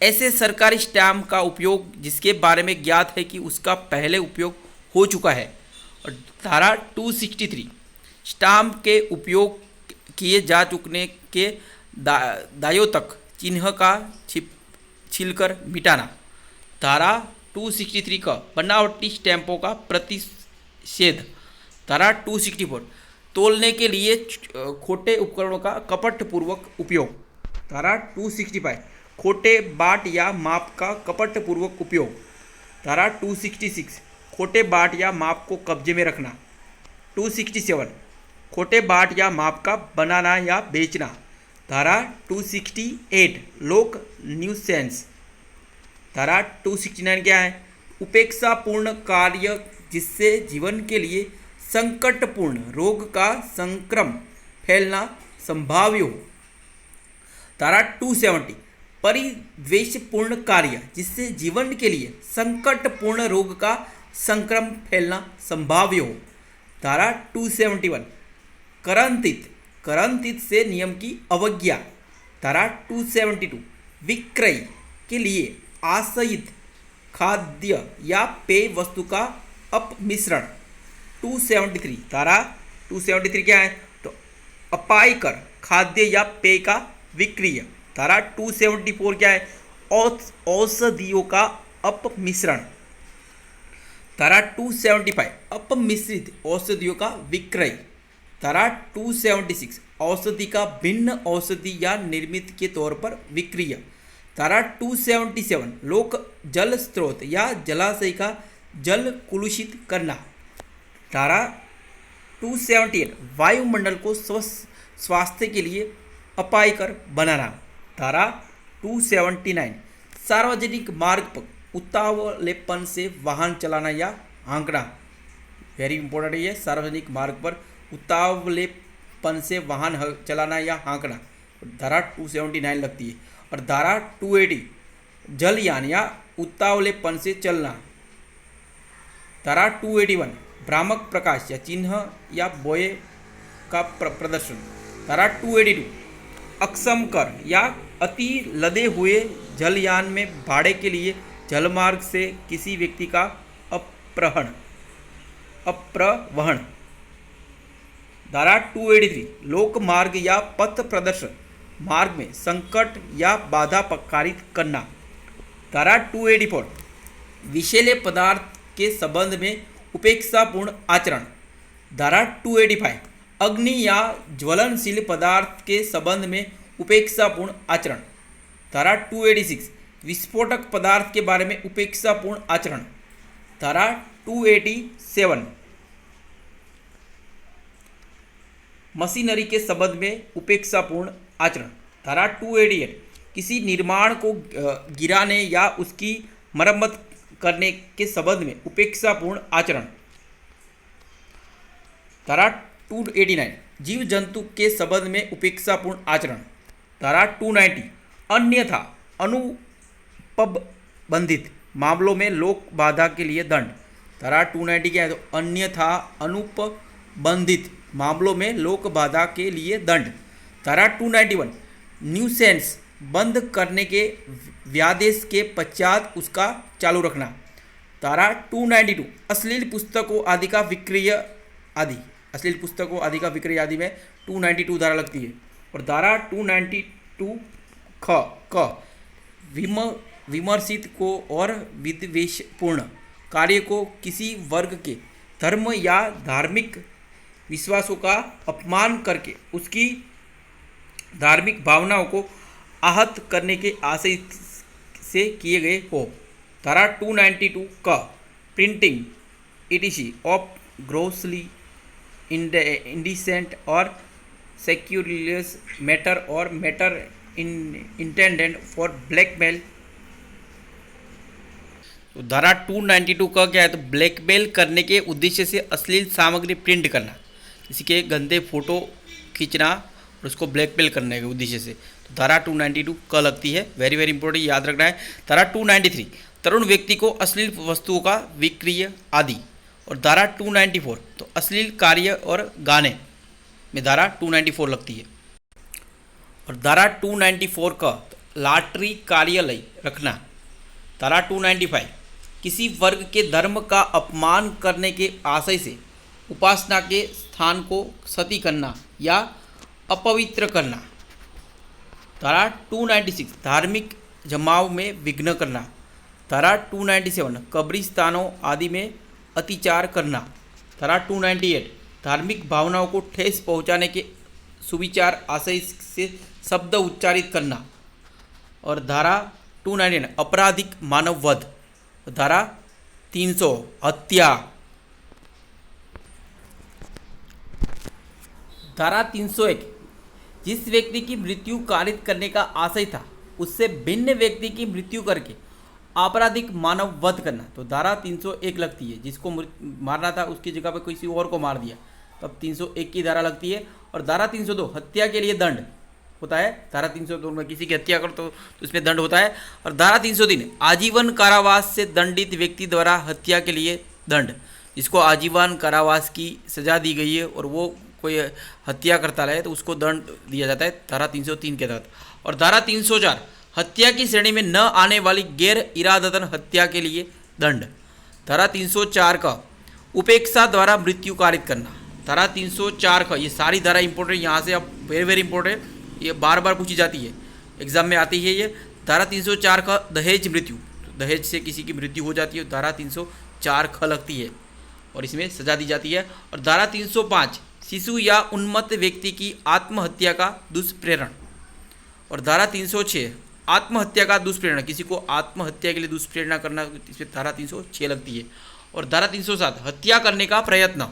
ऐसे सरकारी स्टैंप का उपयोग जिसके बारे में ज्ञात है कि उसका पहले उपयोग हो चुका है। और धारा 263 स्टाम्प के उपयोग किए जा चुकने के दायों तक चिन्ह का छिलकर मिटाना। धारा 263 का बनावटी स्टैंपों का प्रतिषेध। धारा 264 तोलने के लिए खोटे उपकरणों का कपटपूर्वक उपयोग। धारा 265 खोटे बाट या माप का कपटपूर्वक उपयोग। धारा 266 खोटे बाट या माप को कब्जे में रखना। 267 खोटे बाट या माप का बनाना या बेचना। धारा 268 लोक न्यूसेंस। धारा 269 क्या है? उपेक्षापूर्ण कार्य जिससे जीवन के लिए संकटपूर्ण रोग का संक्रमण फैलना संभाव्य हो। धारा 270 परिद्वेषपूर्ण कार्य जिससे जीवन के लिए संकटपूर्ण रोग का संक्रमण फैलना संभाव्य हो। धारा 271 करंतित से नियम की अवज्ञा। धारा 272 विक्रय के लिए आश्रित खाद्य या पेय वस्तु का अपमिश्रण। 273 धारा 273 क्या है? तो अपायकर खाद्य या पेय का विक्रय। धारा 274 क्या है? औषधियों का अपमिश्रण। धारा 275 अपमिश्रित औषधियों का विक्रय। धारा 276 औषधि का भिन्न औषधि या निर्मित के तौर पर विक्रय। धारा 277 लोक जल स्रोत या जलाशय का जल कुलुषित करना। धारा 278 वायुमंडल को स्वास्थ्य के लिए अपायकर बनाना। धारा 279 सार्वजनिक मार्ग पर उतावलेपन से वाहन चलाना या हाँकना, वेरी इंपॉर्टेंट है ये। सार्वजनिक मार्ग पर उतावलेपन से वाहन चलाना या हाँकना, धारा 279 लगती है। और धारा 280 जलयान या उतावलेपन से चलना, धारा 281 भ्रामक प्रकाश या चिन्ह या बोए का प्रदर्शन, धारा 282 अक्षम कर या अति लदे हुए जलयान में भाड़े के लिए जलमार्ग से किसी व्यक्ति का अप्रवहन, धारा 283 लोक मार्ग या पथ प्रदर्शन मार्ग में संकट या बाधा पारित करना, धारा 284 विषैले पदार्थ के संबंध में उपेक्षापूर्ण आचरण, धारा 285 अग्नि या ज्वलनशील पदार्थ के संबंध में उपेक्षापूर्ण आचरण, धारा 286 विस्फोटक पदार्थ के बारे में उपेक्षापूर्ण आचरण, धारा 287 मशीनरी के संबंध में उपेक्षापूर्ण आचरण, धारा 288 किसी निर्माण को गिराने या उसकी मरम्मत करने के संबंध में उपेक्षापूर्ण आचरण, धारा 289 जीव जंतु के संबंध में उपेक्षापूर्ण आचरण, धारा 290 अन्यथा अनुपबंधित मामलों में लोक बाधा के लिए दंड, धारा 290 क्या है तो अन्यथा अनुपबंधित मामलों में लोक बाधा के लिए दंड, धारा 291 न्यूसेंस बंद करने के व्यादेश के पश्चात उसका चालू रखना, धारा 292 अश्लील पुस्तकों आदि का विक्रय आदि, अश्लील पुस्तकों आदि का विक्रय आदि में 292 धारा लगती है। और धारा 292 क विमर्शित को और विद्वेषपूर्ण कार्य को किसी वर्ग के धर्म या धार्मिक विश्वासों का अपमान करके उसकी धार्मिक भावनाओं को आहत करने के आशय से किए गए हो, धारा 292 का printing etc of grossly indecent और सेक्यूरियस मैटर और मैटर इंटेंडेड फॉर ब्लैकमेल, तो धारा 292 का क्या है तो ब्लैकमेल करने के उद्देश्य से अश्लील सामग्री प्रिंट करना, किसी के गंदे फोटो खींचना और उसको ब्लैकमेल करने के उद्देश्य से, तो धारा 292 क लगती है। वेरी वेरी इंपॉर्टेंट याद रखना है। धारा 293 तरुण व्यक्ति को अश्लील वस्तुओं का विक्रय आदि, और धारा 294 तो अश्लील कार्य और गाने में धारा 294 लगती है। और धारा 294 का लॉटरी कार्यालय रखना, धारा 295 किसी वर्ग के धर्म का अपमान करने के आशय से उपासना के स्थान को क्षति करना या अपवित्र करना, धारा 296 धार्मिक जमाव में विघ्न करना, धारा 297 कब्रिस्तानों आदि में अतिचार करना, धारा 298 धार्मिक भावनाओं को ठेस पहुंचाने के सुविचार आशय से शब्द उच्चारित करना, और धारा 299 आपराधिक मानव वध, धारा 300 हत्या, धारा 301 जिस व्यक्ति की मृत्यु कारित करने का आशय था उससे भिन्न व्यक्ति की मृत्यु करके आपराधिक मानव वध करना, तो धारा 301 लगती है। जिसको मारना था उसकी जगह पर किसी और को मार दिया तब 301 की धारा लगती है। और धारा 302 हत्या के लिए दंड होता है, धारा 302 में किसी की हत्या करो तो उसमें दंड होता है। और धारा 303 आजीवन कारावास से दंडित व्यक्ति द्वारा हत्या के लिए दंड, जिसको आजीवन कारावास की सजा दी गई है और वो कोई हत्या करता रहे तो उसको दंड दिया जाता है धारा 303 के तहत। और धारा 304 हत्या की श्रेणी में न आने वाली गैर इरादतन हत्या के लिए दंड, धारा 304 का उपेक्षा द्वारा मृत्यु कारित करना, धारा 304 का ये सारी धारा इंपॉर्टेंट, यहाँ से अब वेरी वेरी इंपॉर्टेंट, ये बार बार पूछी जाती है एग्जाम में आती है ये। धारा 304 का दहेज मृत्यु, तो दहेज से किसी की मृत्यु हो जाती है, धारा 304 ख लगती है और इसमें सजा दी जाती है। और धारा 305 शिशु या उन्मत्त व्यक्ति की आत्महत्या का दुष्प्रेरण, और धारा 306 आत्महत्या का दुष्प्रेरण, किसी को आत्महत्या के लिए दुष्प्रेरणा करना, इसमें धारा 306 लगती है। और धारा 307 हत्या करने का प्रयत्न,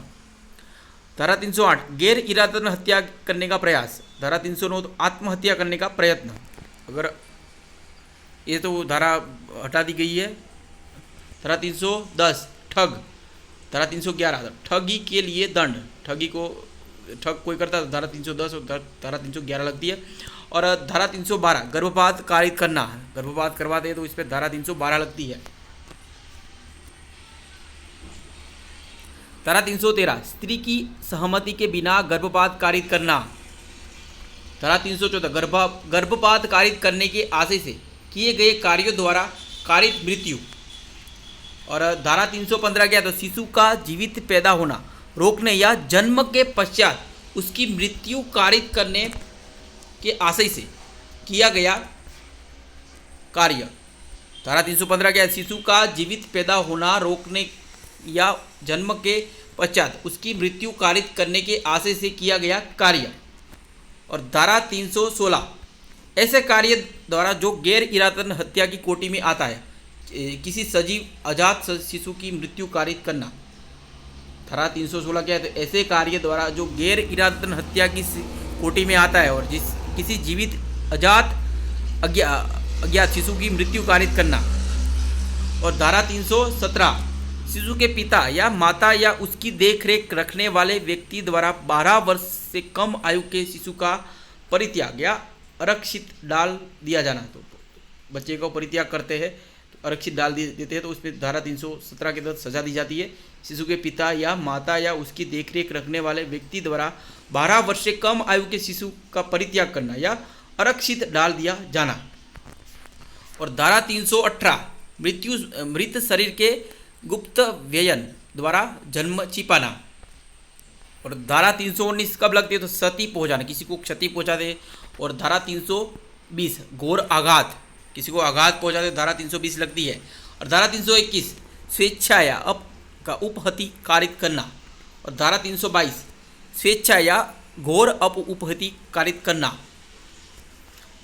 धारा 308 गैर इरादतन हत्या करने का प्रयास, धारा 309 तो आत्महत्या करने का प्रयत्न, अगर ये तो धारा हटा दी गई है। धारा 310 ठग, धारा 311 ठगी के लिए दंड, ठगी को ठग कोई करता है तो धारा 310 और धारा 311 लगती है। और धारा 312 गर्भपात कारित करना, गर्भपात करवाते हैं तो इस पर धारा 312 लगती है। धारा 313 स्त्री की सहमति के बिना गर्भपात कारित करना। धारा 314 गर्भपात कारित करने के आशय से किए गए कार्यों द्वारा कारित मृत्यु। और धारा 315 क्या है तो शिशु का जीवित पैदा होना रोकने या जन्म के पश्चात उसकी मृत्यु कारित करने के आशय से किया गया कार्य। धारा 315 क्या है शिशु का जीवित पैदा होना रोकने या जन्म के पश्चात उसकी मृत्यु कारित करने के आशय से किया गया कार्य। और धारा 316 ऐसे कार्य द्वारा जो गैर इरादतन हत्या की कोटि में आता है, किसी सजीव अजात शिशु की मृत्यु कारित करना। धारा 316 क्या है तो ऐसे कार्य द्वारा जो गैर इरादतन हत्या की कोटि में आता है और किसी जीवित अजात अज्ञात शिशु की मृत्यु कारित करना। और धारा 317 शिशु के पिता या माता या उसकी देखरेख रखने वाले व्यक्ति द्वारा 12 वर्ष से कम आयु के शिशु का परित्याग या आरक्षित डाल दिया जाना। तो बच्चे को परित्याग करते हैं तो आरक्षित डाल देते हैं तो उसमें धारा 317 के तहत सजा दी जाती है। शिशु के पिता या माता या उसकी देखरेख रखने वाले व्यक्ति द्वारा 12 वर्ष से कम आयु के शिशु का परित्याग करना या आरक्षित डाल दिया जाना। और धारा 318 मृत शरीर के गुप्त व्ययन द्वारा जन्म छिपाना। और धारा 319 कब लगती है तो सती पहुंचाना, किसी को क्षति पहुंचा दे। और धारा 320 घोर आघात, किसी को आघात पहुंचा दे, धारा 320 लगती है। और धारा 321 स्वेच्छा या उपहति कारित करना। और धारा 322 स्वेच्छा या घोर उपहति कारित करना।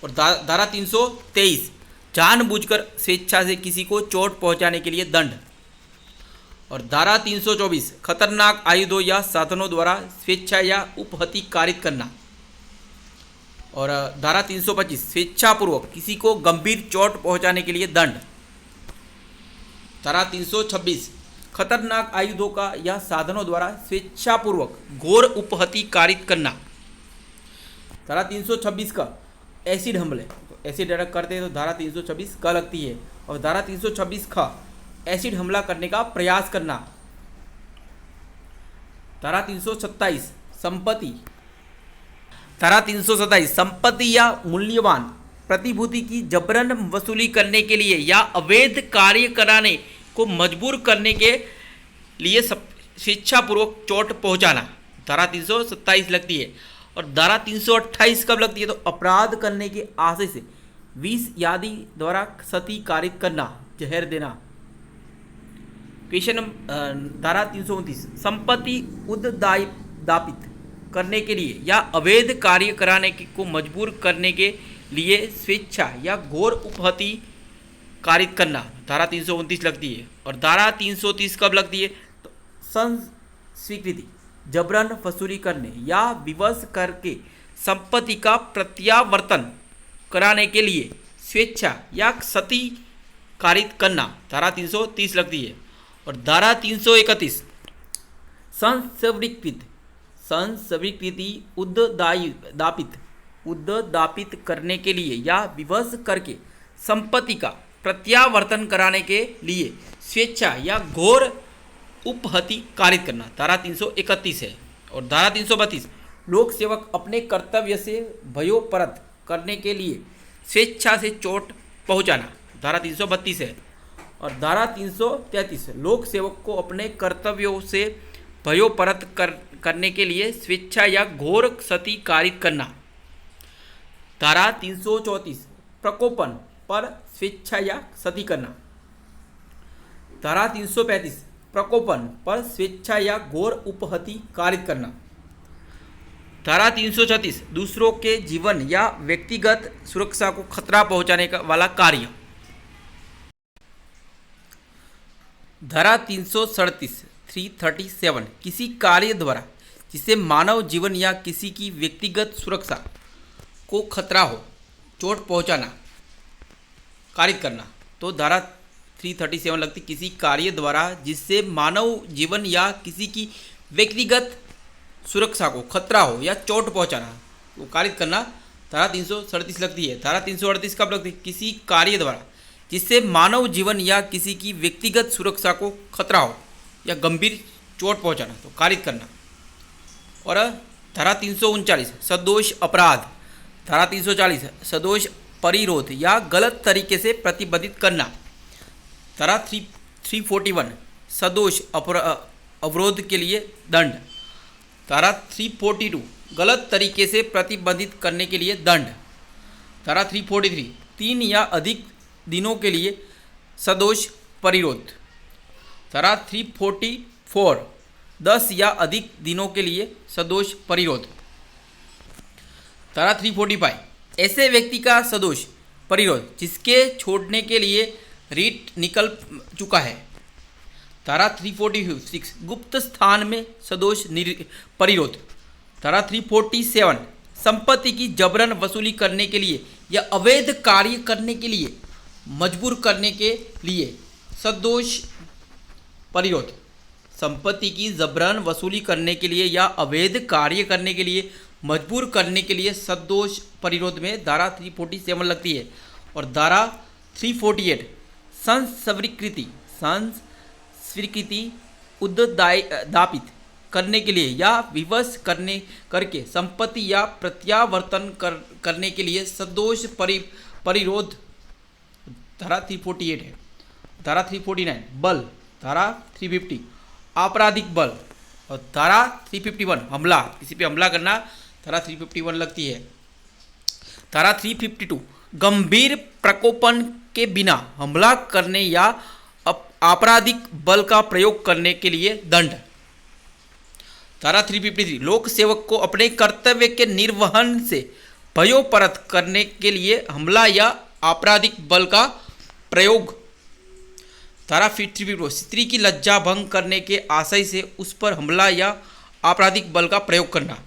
और धारा 323 जानबूझकर स्वेच्छा से किसी को चोट पहुंचाने के लिए दंड। और धारा 324 खतरनाक आयुधों या साधनों द्वारा स्वेच्छा या उपहति कारित करना। और धारा 325 स्वेच्छापूर्वक किसी को गंभीर चोट पहुंचाने के लिए दंड। धारा 326 खतरनाक आयुधों का या साधनों द्वारा स्वेच्छापूर्वक घोर उपहति कारित करना। धारा 326 का एसिड हमले, तो एसिड अटैक करते हैं तो धारा 326 का लगती है। और धारा 326 का एसिड हमला करने का प्रयास करना। धारा 327 संपत्ति, धारा 327 संपत्ति या मूल्यवान प्रतिभूति की जबरन वसूली करने के लिए या अवैध कार्य कराने को मजबूर करने के लिए स्वेच्छापूर्वक चोट पहुंचाना। धारा 327 लगती है। और धारा 328 कब लगती है तो अपराध करने के आशय से विष आदि द्वारा क्षति कारित करना, जहर देना। क्वेश्चन धारा 329 संपत्ति उद्दापित करने के लिए या अवैध कार्य कराने को मजबूर करने के लिए स्वेच्छा या घोर उपहति कारित करना। धारा 329 लगती है। और धारा 330 कब लगती है तो स्वीकृति जबरन वसूली करने या विवश करके संपत्ति का प्रत्यावर्तन कराने के लिए स्वेच्छा या क्षति कारित करना। धारा 330 लगती है। और धारा 331 संस्वीकृति उद्दापित करने के लिए या विवश करके संपत्ति का प्रत्यावर्तन कराने के लिए स्वेच्छा या घोर उपहति कारित करना। धारा 331 है। और धारा 332 लोक सेवक अपने कर्तव्य से भयोपरत करने के लिए स्वेच्छा से चोट पहुंचाना। धारा 332 है। और धारा 333 लोक सेवक को अपने कर्तव्यों से भयोपरत करने के लिए स्वेच्छा या घोर क्षति कारित करना। धारा 334 प्रकोपन पर स्वेच्छा या क्षति करना। धारा 335 प्रकोपन पर स्वेच्छा या घोर उपहति कारित करना। धारा 336 दूसरों के जीवन या व्यक्तिगत सुरक्षा को खतरा पहुंचाने का वाला कार्य। धारा 337 किसी कार्य द्वारा जिससे मानव जीवन या किसी की व्यक्तिगत सुरक्षा को खतरा हो, चोट पहुंचाना, कारित करना। तो धारा 337 लगती, किसी कार्य द्वारा जिससे मानव जीवन या किसी की व्यक्तिगत सुरक्षा को खतरा हो या चोट पहुंचाना वो कारित करना। धारा 337 लगती है। धारा 338 कब लगती है? किसी कार्य द्वारा जिससे मानव जीवन या किसी की व्यक्तिगत सुरक्षा को खतरा हो या गंभीर चोट पहुंचाना तो कारित करना। और धारा 339 सदोष अपराध। धारा 340 सदोष परिरोध या गलत तरीके से प्रतिबंधित करना। धारा 341 सदोष अवरोध के लिए दंड। धारा 342 गलत तरीके से प्रतिबंधित करने के लिए दंड। धारा 343 3 या अधिक दिनों के लिए सदोष परिरोध। धारा 344 10 या अधिक दिनों के लिए सदोष परिरोध। धारा 345 ऐसे व्यक्ति का सदोष परिरोध जिसके छोड़ने के लिए रीट निकल चुका है। धारा 346 गुप्त स्थान में सदोष परिरोध। धारा 347 संपत्ति की जबरन वसूली करने के लिए या अवैध कार्य करने के लिए मजबूर करने के लिए सदोष परिरोध। संपत्ति की जबरन वसूली करने के लिए या अवैध कार्य करने के लिए मजबूर करने के लिए सदोष परिरोध में धारा 347 लगती है। और धारा 348 संस्वीकृति उद्दापित करने के लिए या विवश करके संपत्ति या प्रत्यावर्तन करने के लिए सदोष परिरोध धारा 348 है। धारा 349 बल। धारा 350 आपराधिक बल। और धारा 351 हमला, किसी पे हमला करना, धारा 351 लगती है। धारा 352 गंभीर प्रकोपन के बिना हमला करने या आपराधिक बल का प्रयोग करने के लिए दंड। धारा 353 लोक सेवक को अपने कर्तव्य के निर्वहन से भयोपरत करने के लिए हमला या आपराधिक बल का प्रयोग। धारा 354 स्त्री की लज्जा भंग करने के आशय से उस पर हमला या आपराधिक बल का प्रयोग करना।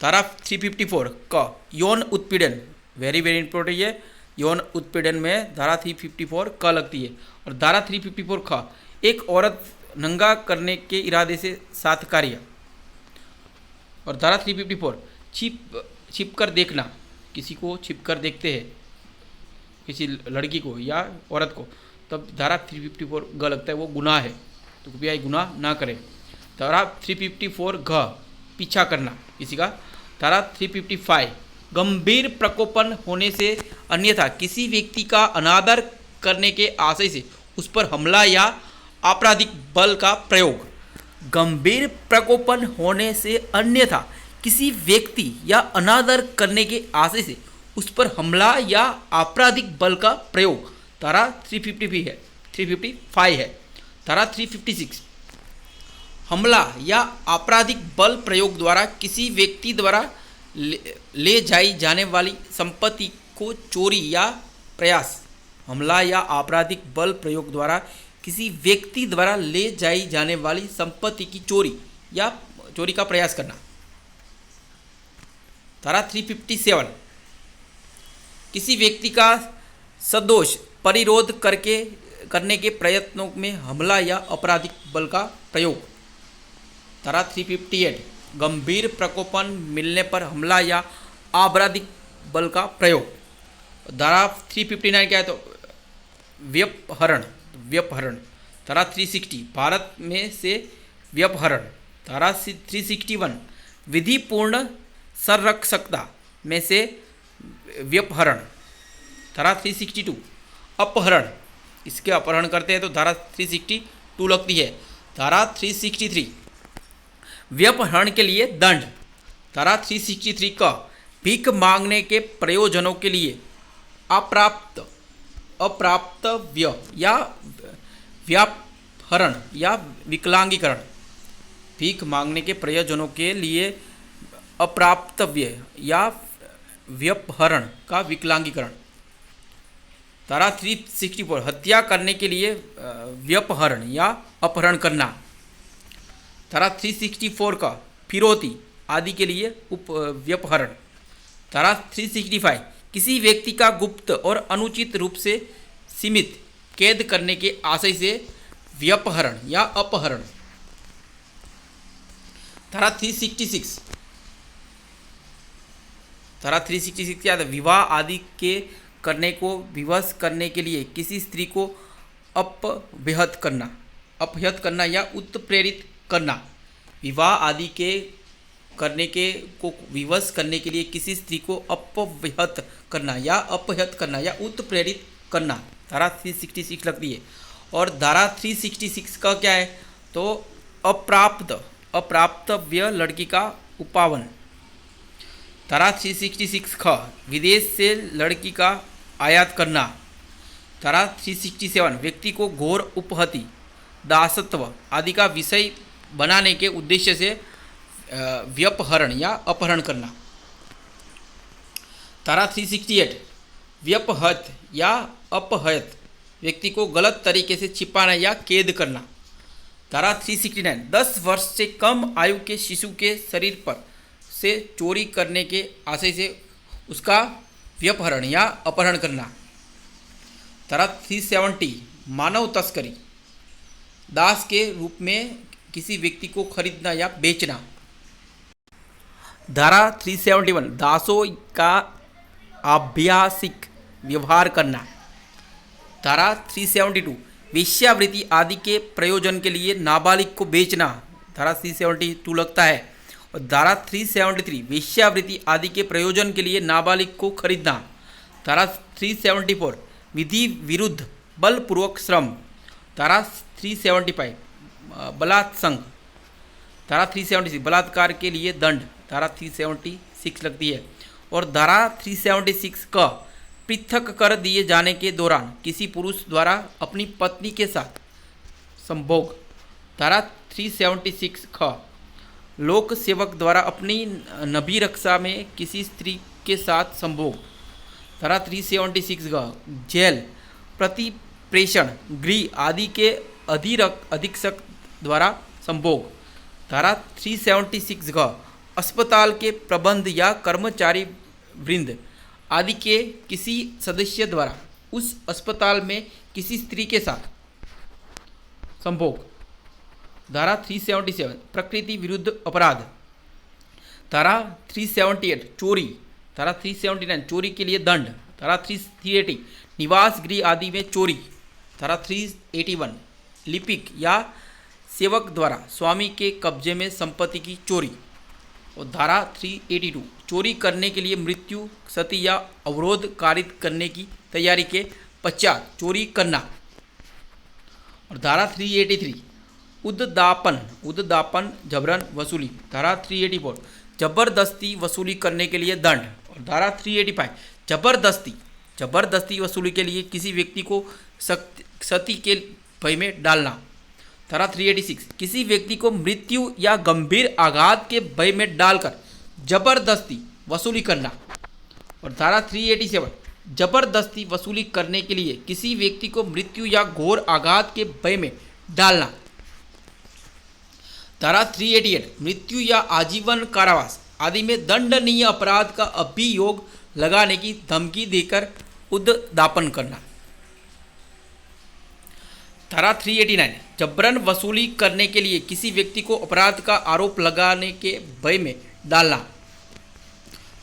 धारा 354 का यौन उत्पीड़न, वेरी वेरी इंपॉर्टेंट है, यौन उत्पीड़न में धारा 354 का लगती है। और धारा 354 का एक औरत नंगा करने के इरादे से साथ कार्य। और धारा 354 छिप कर देखना, किसी को छिप कर देखते हैं किसी लड़की को या औरत को, तब धारा 354 ग लगता है, वो गुनाह है, तो कृपया गुनाह ना करें। धारा 354 घ पीछा करना किसी का। धारा 355 गंभीर प्रकोपन होने से अन्यथा किसी व्यक्ति का अनादर करने के आशय से उस पर हमला या आपराधिक बल का प्रयोग। गंभीर प्रकोपन होने से अन्यथा किसी व्यक्ति या अनादर करने के आशय से उस पर हमला या आपराधिक बल का प्रयोग धारा 355 है। धारा 356 हमला या आपराधिक बल प्रयोग द्वारा किसी व्यक्ति द्वारा ले जाई जाने वाली संपत्ति को चोरी या प्रयास। हमला या आपराधिक बल प्रयोग द्वारा किसी व्यक्ति द्वारा ले जाई जाने वाली संपत्ति की चोरी या चोरी का प्रयास करना। धारा 357 किसी व्यक्ति का सदोष परिरोध करने के प्रयत्नों में हमला या आपराधिक बल का प्रयोग। धारा 358 गंभीर प्रकोपन मिलने पर हमला या आपराधिक बल का प्रयोग। धारा 359 क्या है, तो व्यपहरण। धारा 360 भारत में से व्यपहरण। धारा 361 विधिपूर्ण संरक्षकता में से व्यपहरण। धारा 362 अपहरण, इसके अपहरण करते हैं तो धारा 362 लगती है। धारा 363 व्यपहरण के लिए दंड। धारा 363 का भीख मांगने के प्रयोजनों के लिए अप्राप्तव्य या व्यापहरण या विकलांगीकरण। भीख मांगने के प्रयोजनों के लिए अप्राप्तव्य या व्यपहरण का विकलांगीकरण। धारा 364 हत्या करने के लिए व्यपहरण या अपहरण करना। धारा 364 का फिरौती आदि के लिए व्यपहरण। धारा 365 किसी व्यक्ति का गुप्त और अनुचित रूप से सीमित कैद करने के आशय से व्यपहरण या अपहरण। धारा 366 क्या है? विवाह आदि के करने को विवश करने के लिए किसी स्त्री को अपहृत करना या उत्प्रेरित करना। विवाह आदि के करने के को विवश करने के लिए किसी स्त्री को अपहृत करना या उत्प्रेरित करना, धारा 366 लगती है। और धारा 366 का क्या है? तो अप्राप्तव्य लड़की का उपावन। धारा 366 ख विदेश से लड़की का आयात करना। धारा 367 व्यक्ति को घोर उपहति, दासत्व आदि का विषय बनाने के उद्देश्य से व्यपहरण या अपहरण करना। धारा 368 व्यपहत या अपहत व्यक्ति को गलत तरीके से छिपाना या कैद करना। धारा 369 10 वर्ष से कम आयु के शिशु के शरीर पर से चोरी करने के आशय से उसका व्यपहरण या अपहरण करना। धारा 370 मानव तस्करी, दास के रूप में किसी व्यक्ति को खरीदना या बेचना। धारा 371 दासों का आभ्यासिक व्यवहार करना। धारा 372 वेश्यावृत्ति आदि के प्रयोजन के लिए नाबालिग को बेचना, धारा 372 लगता है। और धारा 373 वेश्यावृत्ति आदि के प्रयोजन के लिए नाबालिग को खरीदना। धारा 374 विधि विरुद्ध बलपूर्वक श्रम। धारा 375 बलात्संग। धारा 376 बलात्कार के लिए दंड, धारा 376 लगती है। और धारा 376 का पृथक कर दिए जाने के दौरान किसी पुरुष द्वारा अपनी पत्नी के साथ संभोग। धारा 376 ख लोक सेवक द्वारा अपनी नबी रक्षा में किसी स्त्री के साथ संभोग। धारा 376 ग जेल, प्रतिप्रेषण गृह आदि के अधीक्षक द्वारा संभोग। धारा 376 ग अस्पताल के प्रबंध या कर्मचारी वृंद आदि के किसी सदस्य द्वारा उस अस्पताल में किसी स्त्री के साथ संभोग। धारा 377 प्रकृति विरुद्ध अपराध। धारा 378 चोरी। धारा 379 चोरी के लिए दंड। धारा 380 निवास गृह आदि में चोरी। धारा 381 लिपिक या सेवक द्वारा स्वामी के कब्जे में संपत्ति की चोरी। और धारा 382 चोरी करने के लिए मृत्यु, क्षति या अवरोध कारित करने की तैयारी के पश्चात चोरी करना। और धारा 383 उद्दापन जबरन वसूली। धारा 384 जबरदस्ती वसूली करने के लिए दंड। और धारा 385 जबरदस्ती वसूली के लिए किसी व्यक्ति को क्षति के भय में डालना। धारा 386 किसी व्यक्ति को मृत्यु या गंभीर आघात के भय में डालकर जबरदस्ती वसूली करना। और धारा 387 जबरदस्ती वसूली करने के लिए किसी व्यक्ति को मृत्यु या घोर आघात के भय में डालना। धारा 388 मृत्यु या आजीवन कारावास आदि में दंडनीय अपराध का अभियोग लगाने की धमकी देकर उद्दापन करना। धारा 389 जबरन वसूली करने के लिए किसी व्यक्ति को अपराध का आरोप लगाने के भय में डालना।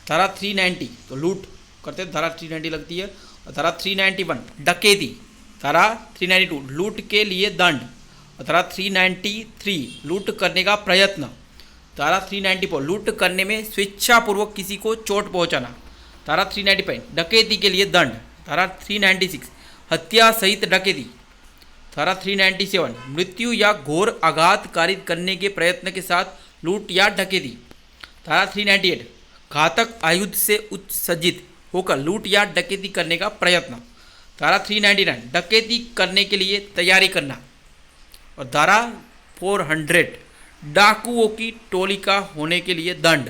धारा 390 तो लूट करते, धारा 390 लगती है। और धारा 391 डकैती। धारा 392 लूट के लिए दंड। और धारा 393 लूट करने का प्रयत्न। धारा 394 लूट करने में स्वेच्छापूर्वक किसी को चोट पहुंचाना। धारा 395 डकैती के लिए दंड। धारा 396 हत्या सहित डकैती। धारा 397 मृत्यु या घोर आघात कारित करने के प्रयत्न के साथ लूट या डकैती। धारा 398 घातक आयुध से उत्सज्जित होकर लूट या डकैती करने का प्रयत्न। धारा 399 डकैती करने के लिए तैयारी करना। और धारा 400 डाकुओं की टोली का होने के लिए दंड।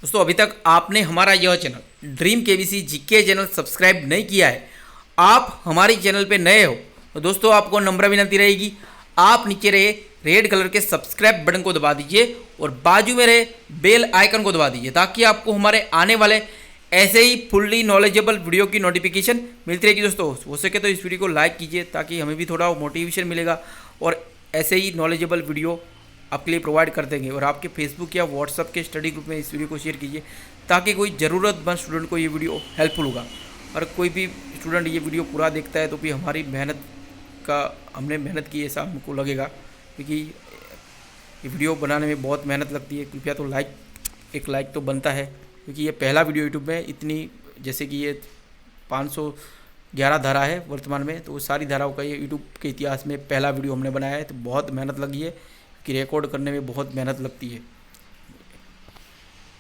दोस्तों अभी तक आपने हमारा यह channel dream KBC GK channel subscribe नहीं किया है, आप हमारे चैनल पे नए हो तो दोस्तों आपको नम्र विनती रहेगी, आप नीचे रहे रेड कलर के सब्सक्राइब बटन को दबा दीजिए और बाजू में रहे बेल आइकन को दबा दीजिए ताकि आपको हमारे आने वाले ऐसे ही फुल्ली नॉलेजेबल वीडियो की नोटिफिकेशन मिलती रहेगी दोस्तों। हो सके तो इस वीडियो को लाइक कीजिए ताकि हमें भी थोड़ा मोटिवेशन मिलेगा और ऐसे ही नॉलेजेबल वीडियो आपके लिए प्रोवाइड कर देंगे। और आपके फेसबुक या व्हाट्सअप के स्टडी ग्रुप में इस वीडियो को शेयर कीजिए ताकि कोई ज़रूरतमंद स्टूडेंट को ये वीडियो हेल्पफुल होगा। और कोई भी स्टूडेंट ये वीडियो पूरा देखता है तो भी हमारी मेहनत का हमने मेहनत की ऐसा हमको लगेगा, क्योंकि ये वीडियो बनाने में बहुत मेहनत लगती है। कृपया तो एक लाइक तो बनता है, क्योंकि ये पहला वीडियो यूट्यूब में इतनी, जैसे कि ये 511 धारा है वर्तमान में, तो सारी धाराओं का ये यूट्यूब के इतिहास में पहला वीडियो हमने बनाया है। तो बहुत मेहनत लगी है कि रिकॉर्ड करने में बहुत मेहनत लगती है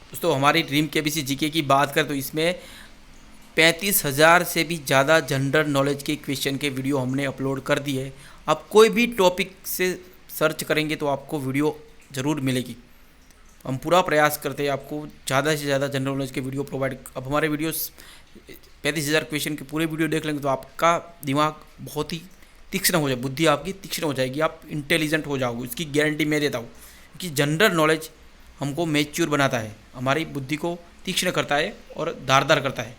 दोस्तों। हमारी ड्रीम केबीसी जीके की बात करें तो इसमें 35,000 से भी ज़्यादा जनरल नॉलेज के क्वेश्चन के वीडियो हमने अपलोड कर दिए है। आप कोई भी टॉपिक से सर्च करेंगे तो आपको वीडियो ज़रूर मिलेगी। हम पूरा प्रयास करते हैं आपको ज़्यादा से ज़्यादा जनरल नॉलेज के वीडियो प्रोवाइड। अब हमारे वीडियोस 35,000 क्वेश्चन के पूरे वीडियो देख लेंगे तो आपका दिमाग बहुत ही तीक्ष्ण हो जाए, बुद्धि आपकी तीक्ष्ण हो जाएगी, आप इंटेलिजेंट हो जाओगे, इसकी गारंटी मैं देता हूँ। क्योंकि जनरल नॉलेज हमको मैच्योर बनाता है, हमारी बुद्धि को तीक्ष्ण करता है और धारदार करता है।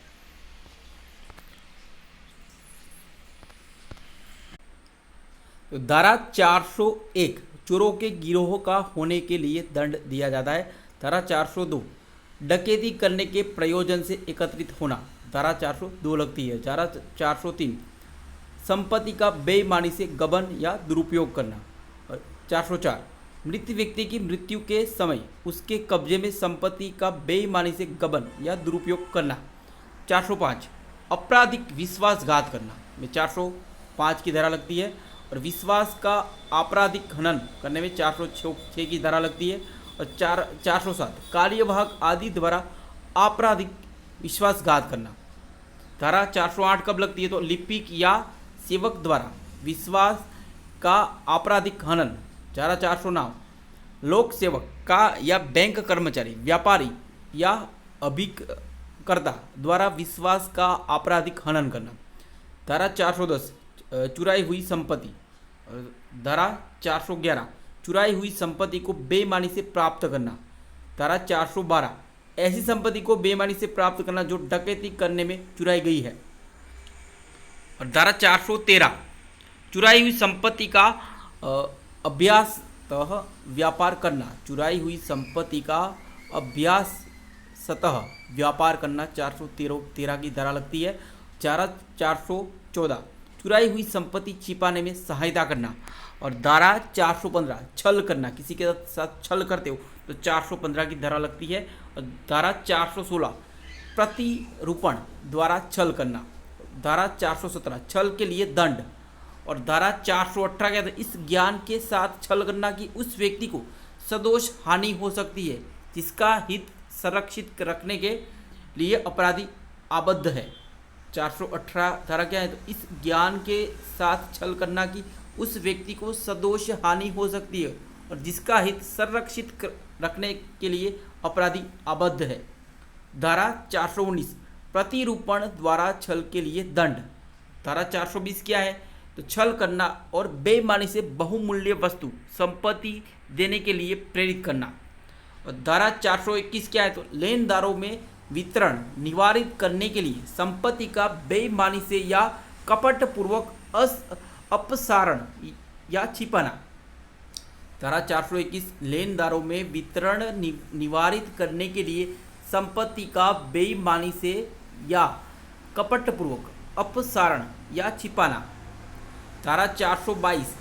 तो धारा 401 चोरों के गिरोह का होने के लिए दंड दिया जाता है। धारा 402 डकैती करने के प्रयोजन से एकत्रित होना, धारा 402 लगती है। धारा 403 संपत्ति का बेईमानी से गबन या दुरुपयोग करना। और 404 मृत व्यक्ति की मृत्यु के समय उसके कब्जे में संपत्ति का बेईमानी से गबन या दुरुपयोग करना। 405 आपराधिक विश्वासघात करना में 405 की धारा लगती है। और विश्वास का आपराधिक हनन करने में 406 की धारा लगती है। और 407 कार्यवाहक आदि द्वारा आपराधिक विश्वासघात करना। धारा 408 कब लगती है तो लिपिक या सेवक द्वारा विश्वास का आपराधिक हनन। धारा 409 लोक सेवक का या बैंक कर्मचारी, व्यापारी या अभिकर्ता द्वारा विश्वास का आपराधिक हनन करना। धारा 410 चुराई हुई संपत्ति। धारा 411 चुराई हुई संपत्ति को बेईमानी से प्राप्त करना। धारा 412 ऐसी संपत्ति को बेईमानी से प्राप्त करना जो डकैती करने में चुराई गई है। और धारा 413 चुराई हुई संपत्ति का अभ्यासतः व्यापार करना। चुराई हुई संपत्ति का अभ्यासतः व्यापार करना 413 की धारा लगती है। धारा 414 चुराई हुई संपत्ति छिपाने में सहायता करना। और धारा 415 छल करना, किसी के साथ छल करते हो तो 415 की धारा लगती है। और धारा 416 प्रतिरूपण द्वारा छल करना। धारा 417 छल के लिए दंड। और धारा 418 क्या था, इस ज्ञान के साथ छल करना कि उस व्यक्ति को सदोष हानि हो सकती है जिसका हित संरक्षित रखने के लिए अपराधी आबद्ध है। 418 धारा क्या है तो इस ज्ञान के साथ छल करना कि उस व्यक्ति को सदोष हानि हो सकती है और जिसका हित संरक्षित रखने के लिए अपराधी आबद्ध है। धारा 419 प्रतिरूपण द्वारा छल के लिए दंड। धारा 420 क्या है तो छल करना और बेईमानी से बहुमूल्य वस्तु संपत्ति देने के लिए प्रेरित करना। और धारा 421 क्या है तो लेनदारों में वितरण निवारित करने के लिए संपत्ति का बेईमानी से या कपटपूर्वक अपसारण या छिपाना। धारा 421 लेनदारों में वितरण निवारित करने के लिए संपत्ति का बेईमानी से या कपटपूर्वक अपसारण या छिपाना। धारा 422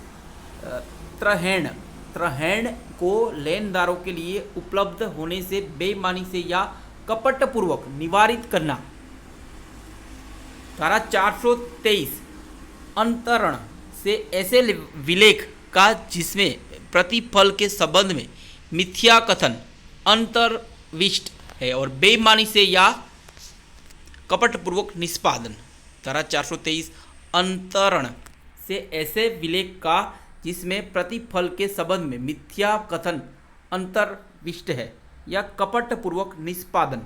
त्रहण को लेनदारों के लिए उपलब्ध होने से बेईमानी से या कपटपूर्वक निवारित करना। धारा 423 अंतरण से ऐसे विलेख का जिसमें प्रतिफल के संबंध में मिथ्या कथन अंतर्विष्ट है और बेईमानी से या कपटपूर्वक निष्पादन। धारा 423 अंतरण से ऐसे विलेख का जिसमें प्रतिफल के संबंध में मिथ्या कथन अंतर्विष्ट है या कपटपूर्वक निष्पादन।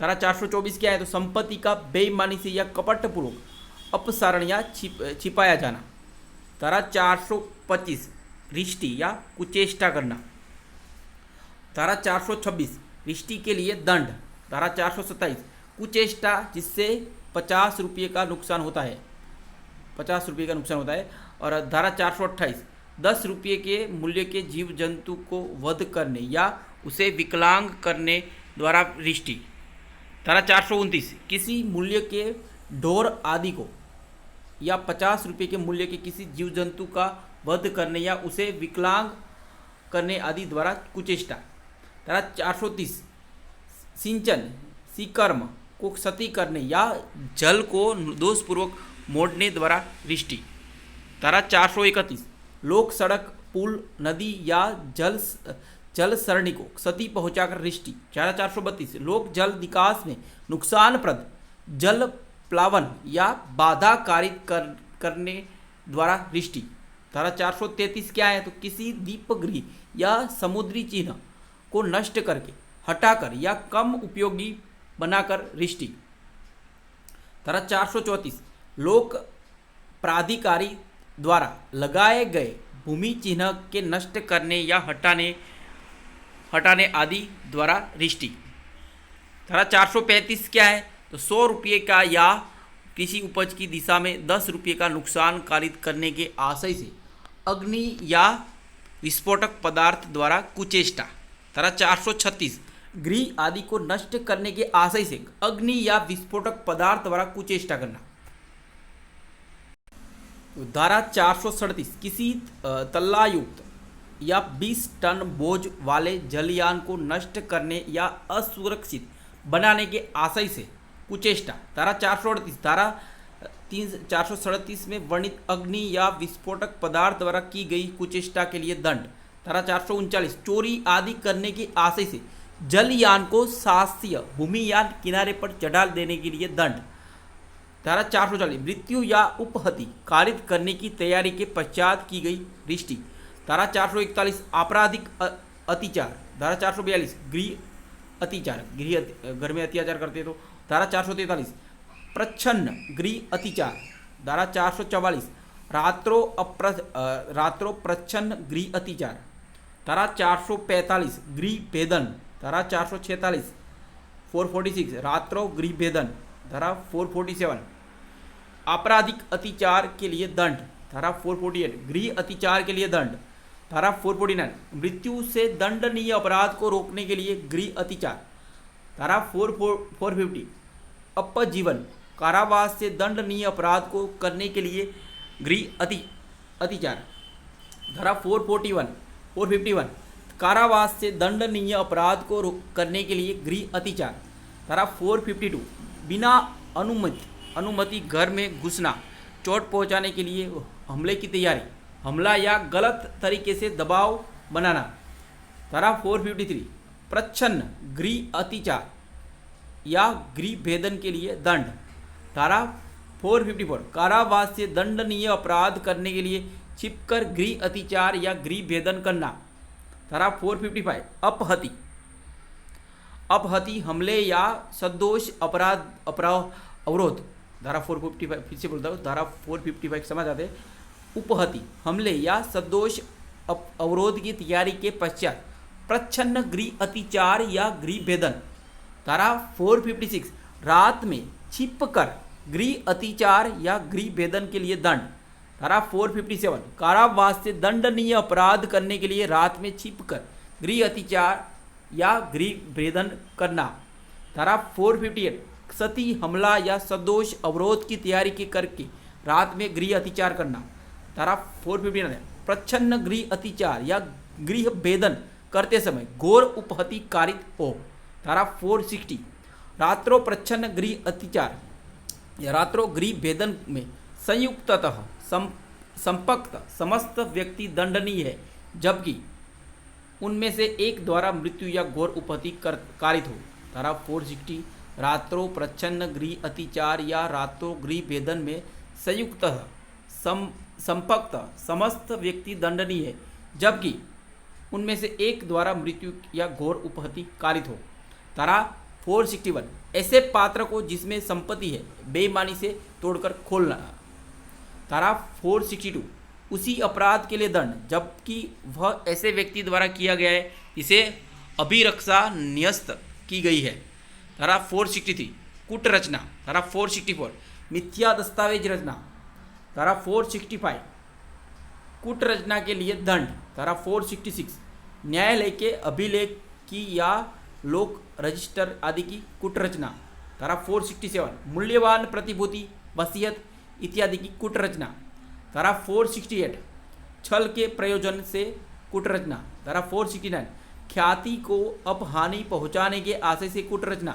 धारा 424 क्या है तो संपत्ति का बेईमानी से या कपटपूर्वक अपसारण या छिपाया जाना। धारा 425 रिष्टि या कुचेष्टा करना। धारा 426 रिष्टि के लिए दंड। धारा 427 कुचेष्टा जिससे 50 रुपये का नुकसान होता है, 50 रुपये का नुकसान होता है। और धारा 428 10 रुपये के मूल्य के जीव जंतु को वध करने या उसे विकलांग करने द्वारा रिष्टि। धारा 429 किसी मूल्य के ढोर आदि को या 50 रुपये के मूल्य के किसी जीव जंतु का वध करने या उसे विकलांग करने आदि द्वारा कुचेष्टा। धारा 430 सिंचन सिकर्म को क्षति करने या जल को दोषपूर्वक मोड़ने द्वारा रिष्टि। धारा 431 लोक सड़क पुल नदी या जल सरणी को क्षति पहुंचाकर रिष्टि। धारा 432 लोक जल निकास में नुकसानप्रद जल प्लावन या बाधा कारित करने द्वारा रिष्टि। धारा 433 क्या है, तो किसी दीपगृह या समुद्री चिन्ह को नष्ट करके हटाकर या कम उपयोगी बनाकर रिष्टि। धारा 434 लोक प्राधिकारी द्वारा लगाए गए भूमि चिन्ह के नष्ट करने या हटाने आदि द्वारा रिष्टि। धारा 435 क्या है, तो 100 रुपये का या किसी उपज की दिशा में 10 रुपये का नुकसान कारित करने के आशय से अग्नि या विस्फोटक पदार्थ द्वारा कुचेष्टा। धारा 436 गृह आदि को नष्ट करने के आशय से अग्नि या विस्फोटक पदार्थ द्वारा कुचेष्टा करना। धारा 437 किसी तल्लायुक्त या 20 टन बोझ वाले जलयान को नष्ट करने या असुरक्षित बनाने के आशय से कुचेष्टा। धारा 437 में वर्णित अग्नि या विस्फोटक पदार्थ द्वारा की गई कुचेष्टा के लिए दंड। धारा 439 चोरी आदि करने के आशय से जलयान को शास्य भूमियान किनारे पर चढ़ा देने के लिए दंड। धारा 440 मृत्यु या उपहति कारित करने की तैयारी के पश्चात की गई रिष्टि। धारा 441 आपराधिक अत्याचार। धारा 442 गृह अत्याचार, घर में अत्याचार करते तो। धारा 443 प्रच्छन्न गृह अत्याचार। धारा 444 रात्रो प्रच्छन्न गृह अत्याचार। धारा 445 गृह भेदन। धारा 446 446 रात्रो गृह भेदन। धारा 447 आपराधिक अत्याचार के लिए दंड। धारा 448 गृह अत्याचार के लिए दंड। धारा 449 मृत्यु से दंडनीय अपराध को रोकने के लिए गृह अत्याचार। धारा 450 अपजीवन कारावास से दंडनीय अपराध को करने के लिए गृह अत्याचार। धारा 451 कारावास से दंडनीय अपराध को करने के लिए गृह अत्याचार। धारा 452 बिना अनुमति घर में घुसना, चोट पहुंचाने के लिए हमले की तैयारी, हमला या गलत तरीके से दबाव बनाना। धारा 453 प्रच्छन्न गृह अत्याचार या गृह भेदन के लिए दंड। धारा 454 कारावास से दंडनीय अपराध करने के लिए छिपकर गृह अत्याचार या गृह भेदन करना। धारा 455 अपहति हमले या सदोष अवरोध। धारा 455 फिर से बोलता हूँ, धारा 455 समझ आते उपहति हमले या सदोष अवरोध की तैयारी के पश्चात प्रच्छन्न गृह अत्याचार या गृह भेदन। धारा 456 रात में छिपकर गृह अत्याचार या गृह भेदन के लिए दंड। धारा 457 कारावास से दंडनीय अपराध करने के लिए रात में छिपकर गृह अत्याचार या गृह भेदन करना। धारा 458 क्षति हमला या सदोष अवरोध की तैयारी के करके रात में गृह अत्याचार करना। धारा 459 प्रच्छन्न गृह अत्याचार या गृह भेदन करते समय घोर उपहति कारित हो। धारा 460 रात्रो प्रच्छन्न गृह अत्याचार या रात्रो गृह भेदन में संयुक्ततः संपक्त समस्त व्यक्ति दंडनीय है, जबकि उनमें से एक द्वारा मृत्यु या घोर उपहति कारित हो। धारा 460 रात्रो प्रच्छन्न गृह अत्याचार या रात्रो गृह भेदन में संयुक्तः संपक्त समस्त व्यक्ति दंडनीय है, जबकि उनमें से एक द्वारा मृत्यु या घोर उपहति कारित हो। धारा 461 ऐसे पात्र को जिसमें संपत्ति है बेईमानी से तोड़कर खोलना। धारा 462 उसी अपराध के लिए दंड, जबकि वह ऐसे व्यक्ति द्वारा किया गया है जिसे अभिरक्षा न्यस्त की गई है। धारा 463 कूट रचना, धारा 464 मिथ्या दस्तावेज रचना, धारा 465 कूट रचना के लिए दंड, धारा 466 न्यायालय के अभिलेख की या लोक रजिस्टर आदि की कूट रचना, धारा 467 मूल्यवान प्रतिभूति वसीयत इत्यादि की कूट रचना, धारा 468 छल के प्रयोजन से कूट रचना, धारा 469 ख्याति को अपहानि पहुंचाने के आशय से कूट रचना,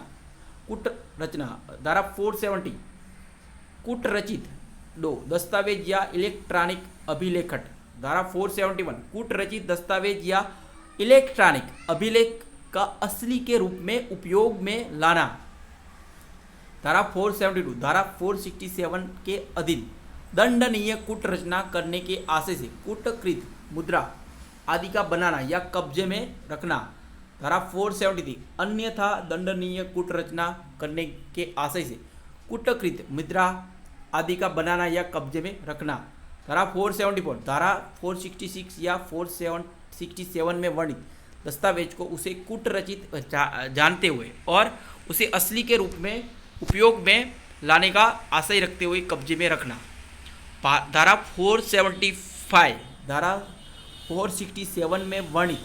धारा 470 कूट रचित 2 दस्तावेज या इलेक्ट्रॉनिक अभिलेखट, धारा 471 कूट रचित दस्तावेज या इलेक्ट्रॉनिक अभिलेख का असली के रूप में उपयोग में लाना, धारा 472 धारा 467 के अधीन दंडनीय कूट रचना करने के आशय से कूटकृत मुद्रा आदि का बनाना या कब्जे में रखना, धारा 473 अन्यथा दंडनीय कूट रचना करने के आशय से कूटकृत मुद्रा आदि का बनाना या कब्जे में रखना, धारा 474 धारा 466 या 467 में वर्णित दस्तावेज को उसे कूट रचित जानते हुए और उसे असली के रूप में उपयोग में लाने का आशय रखते हुए कब्जे में रखना, धारा 475 धारा 467 में वर्णित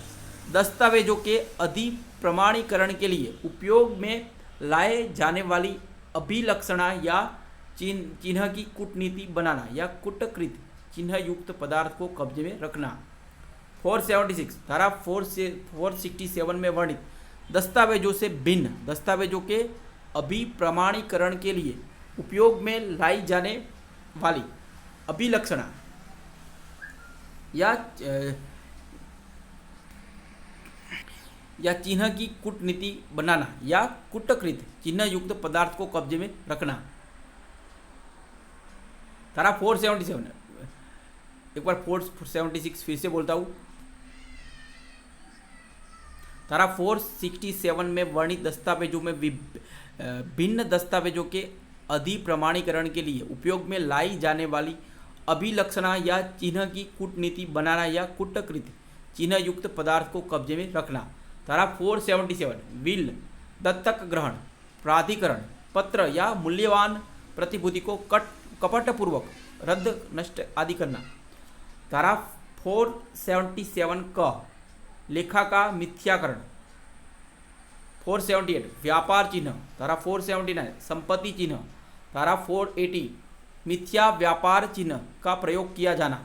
दस्तावेजों के अधिप्रमाणीकरण के लिए उपयोग में लाए जाने वाली अभिलक्षणा या चिन्ह की कूटनीति बनाना या कूटकृत चिन्ह युक्त पदार्थ को कब्जे में रखना, 476 धारा 467 में वर्णित दस्तावेजों से भिन्न दस्तावेजों के अभिप्रमाणीकरण के लिए उपयोग में लाई जाने वाली अभिलक्षणा या चिन्ह की कूटनीति बनाना या कूटकृत चिन्ह युक्त पदार्थ को कब्जे में रखना, धारा 477 एक बार 476 फिर से बोलता हूँ, धारा 467 में वर्णित दस्तावेजों में भिन्न दस्तावेजों के अधिप्रमाणीकरण के लिए उपयोग में लाई जाने वाली अभिलक्षणा या चिन्ह की कूटनीति बनाना या कूटकृत चिन्ह युक्त पदार्थ को कब्जे में रखना, धारा 477 विल दत्तक ग्रहण प्राधिकरण पत्र या मूल्यवान प्रतिभूति को कपटपूर्वक रद्द नष्ट आदि करना, धारा 477 का लेखा का मिथ्याकरण, 478 व्यापार चिन्ह, धारा 479 संपत्ति चिन्ह, धारा 480 मिथ्या व्यापार चिन्ह का प्रयोग किया जाना,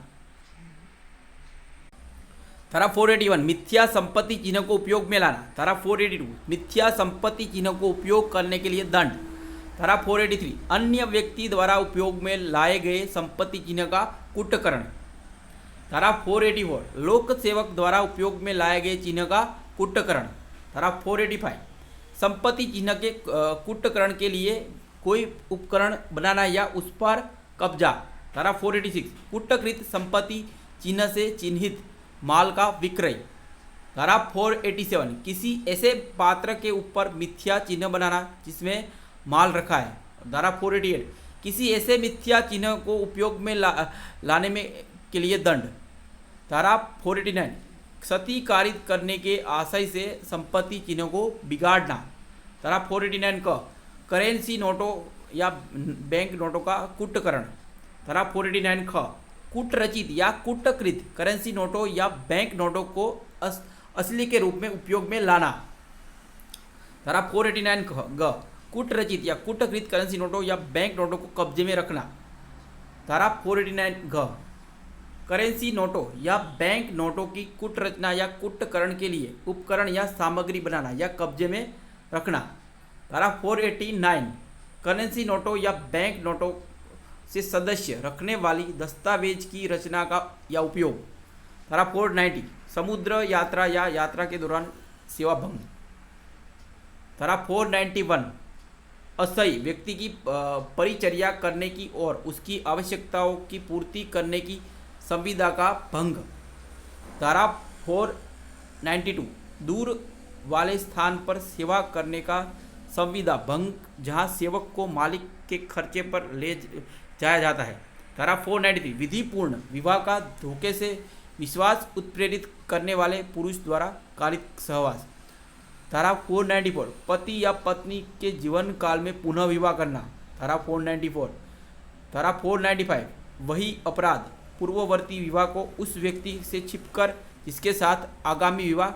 धारा 481 मिथ्या संपत्ति चिन्ह को उपयोग में लाना, धारा 482 मिथ्या संपत्ति चिन्ह को उपयोग करने के लिए दंड, धारा 483 अन्य व्यक्ति द्वारा उपयोग में लाए गए संपत्ति चिन्ह का कूटकरण, धारा 484 लोक सेवक द्वारा उपयोग में लाए गए चिन्ह का कूटकरण, धारा 485 संपत्ति चिन्ह के कूटकरण के लिए कोई उपकरण बनाना या उस पर कब्जा, धारा 486 कूटकृत संपत्ति चिन्ह से चिन्हित माल का विक्रय, धारा 487 किसी ऐसे पात्र के ऊपर मिथ्या चिन्ह बनाना जिसमें माल रखा है, धारा 488 किसी ऐसे मिथ्या चिन्ह को उपयोग में लाने में के लिए दंड, धारा 489 क्षति कारित करने के आशय से संपत्ति चिन्ह को बिगाड़ना, धारा 489 का करेंसी नोटों या बैंक नोटों का कूटकरण, धारा 489 ख कूट रचित या कूटकृत करेंसी नोटों या बैंक नोटों को असली के रूप में उपयोग में लाना, धारा 489 ग कूट रचित या कूटकृत करेंसी नोटों या बैंक नोटों को कब्जे में रखना, धारा 489 घ करेंसी नोटों या बैंक नोटों की कूट रचना या कूटकरण के लिए उपकरण या सामग्री बनाना या कब्जे में रखना, धारा 489 करेंसी नोटों या बैंक नोटों से सदस्य रखने वाली दस्तावेज की रचना का या उपयोग, धारा 490 समुद्र यात्रा या यात्रा के दौरान सेवा भंग, धारा 491 असही व्यक्ति की परिचर्या करने की और उसकी आवश्यकताओं की पूर्ति करने की संविदा का भंग, धारा 492 दूर वाले स्थान पर सेवा करने का संविदा भंग जहां सेवक को मालिक के खर्चे पर ले जाया जाता है, धारा 493 विधिपूर्ण विवाह का धोखे से विश्वास उत्प्रेरित करने वाले पुरुष द्वारा कालिक सहवास, धारा 494 पति या पत्नी के जीवन काल में पुनः विवाह करना। धारा 494। धारा 495 वही अपराध पूर्ववर्ती विवाह को उस व्यक्ति से छिपकर जिसके साथ आगामी विवाह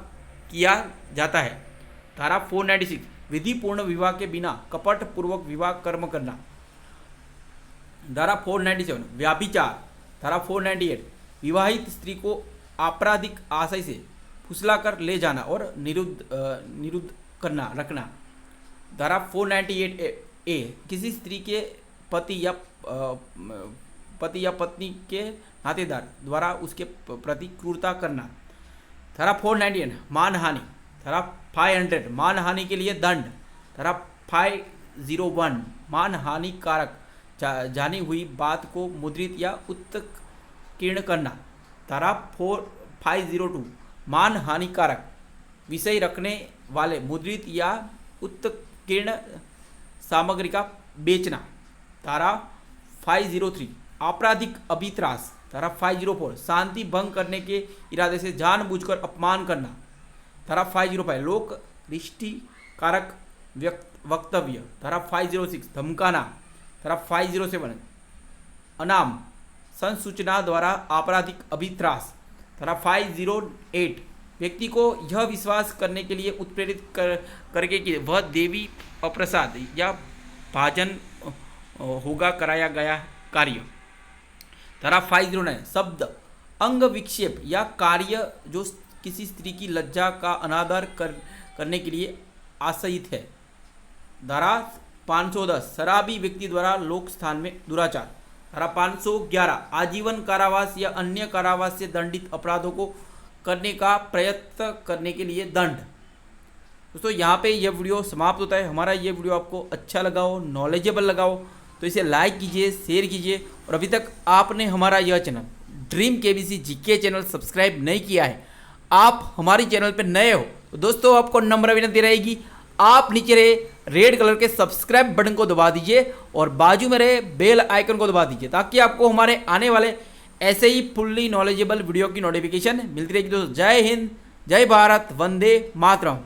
किया जाता है। धारा 496 विधिपूर्ण विवाह के बिना कपट पूर्वक विवाह कर्म करना। धारा 497 व्याभिचार। धारा 498 विवाहित स्त्री को आपराधिक आशय से फुसला कर ले जाना और निरुद्ध करना रखना। धारा 498 ए किसी स्त्री के पति या पत्नी के नातेदार द्वारा उसके प्रति क्रूरता करना। धारा 499 मानहानि। धारा 500 मानहानि के लिए दंड। धारा 501 मानहानि कारक जानी हुई बात को मुद्रित या उत्कीर्ण करना। धारा 502 मानहानि कारक विषय रखने वाले मुद्रित या उत्कीर्ण सामग्री का बेचना। धारा 503 आपराधिक अभित्रास। धारा 504 शांति भंग करने के इरादे से जानबूझकर अपमान करना। धारा 505 लोक दृष्टि कारक वक्तव्य। धारा 506 धमकाना। धारा 507 अनाम संसूचना द्वारा आपराधिक अभित्रास। धारा 508 व्यक्ति को यह विश्वास करने के लिए उत्प्रेरित करके कि वह देवी अप्रसाद या भाजन होगा कराया गया कार्य। धारा 509 शब्द अंग विक्षेप या कार्य जो किसी स्त्री की लज्जा का अनादर करने के लिए आशयित है। धारा 510 शराबी व्यक्ति द्वारा लोक स्थान में दुराचार। धारा 511 आजीवन कारावास या अन्य कारावास से दंडित अपराधों को करने का प्रयत्न करने के लिए दंड। दोस्तों यहाँ पे यह वीडियो समाप्त होता है। हमारा ये वीडियो आपको अच्छा लगा हो, नॉलेजेबल लगा हो तो इसे लाइक कीजिए, शेयर कीजिए और अभी तक आपने हमारा यह channel dream KBC GK channel subscribe नहीं किया है, आप हमारे चैनल पर नए हो तो दोस्तों आपको नम्र विनती रहेगी, आप नीचे रहे रेड कलर के सब्सक्राइब बटन को दबा दीजिए और बाजू में रहे बेल आइकन को दबा दीजिए ताकि आपको हमारे आने वाले ऐसे ही फुल्ली नॉलेजेबल वीडियो की नोटिफिकेशन मिलती रहेगी। दोस्तों जय हिंद, जय भारत, वंदे मातरम।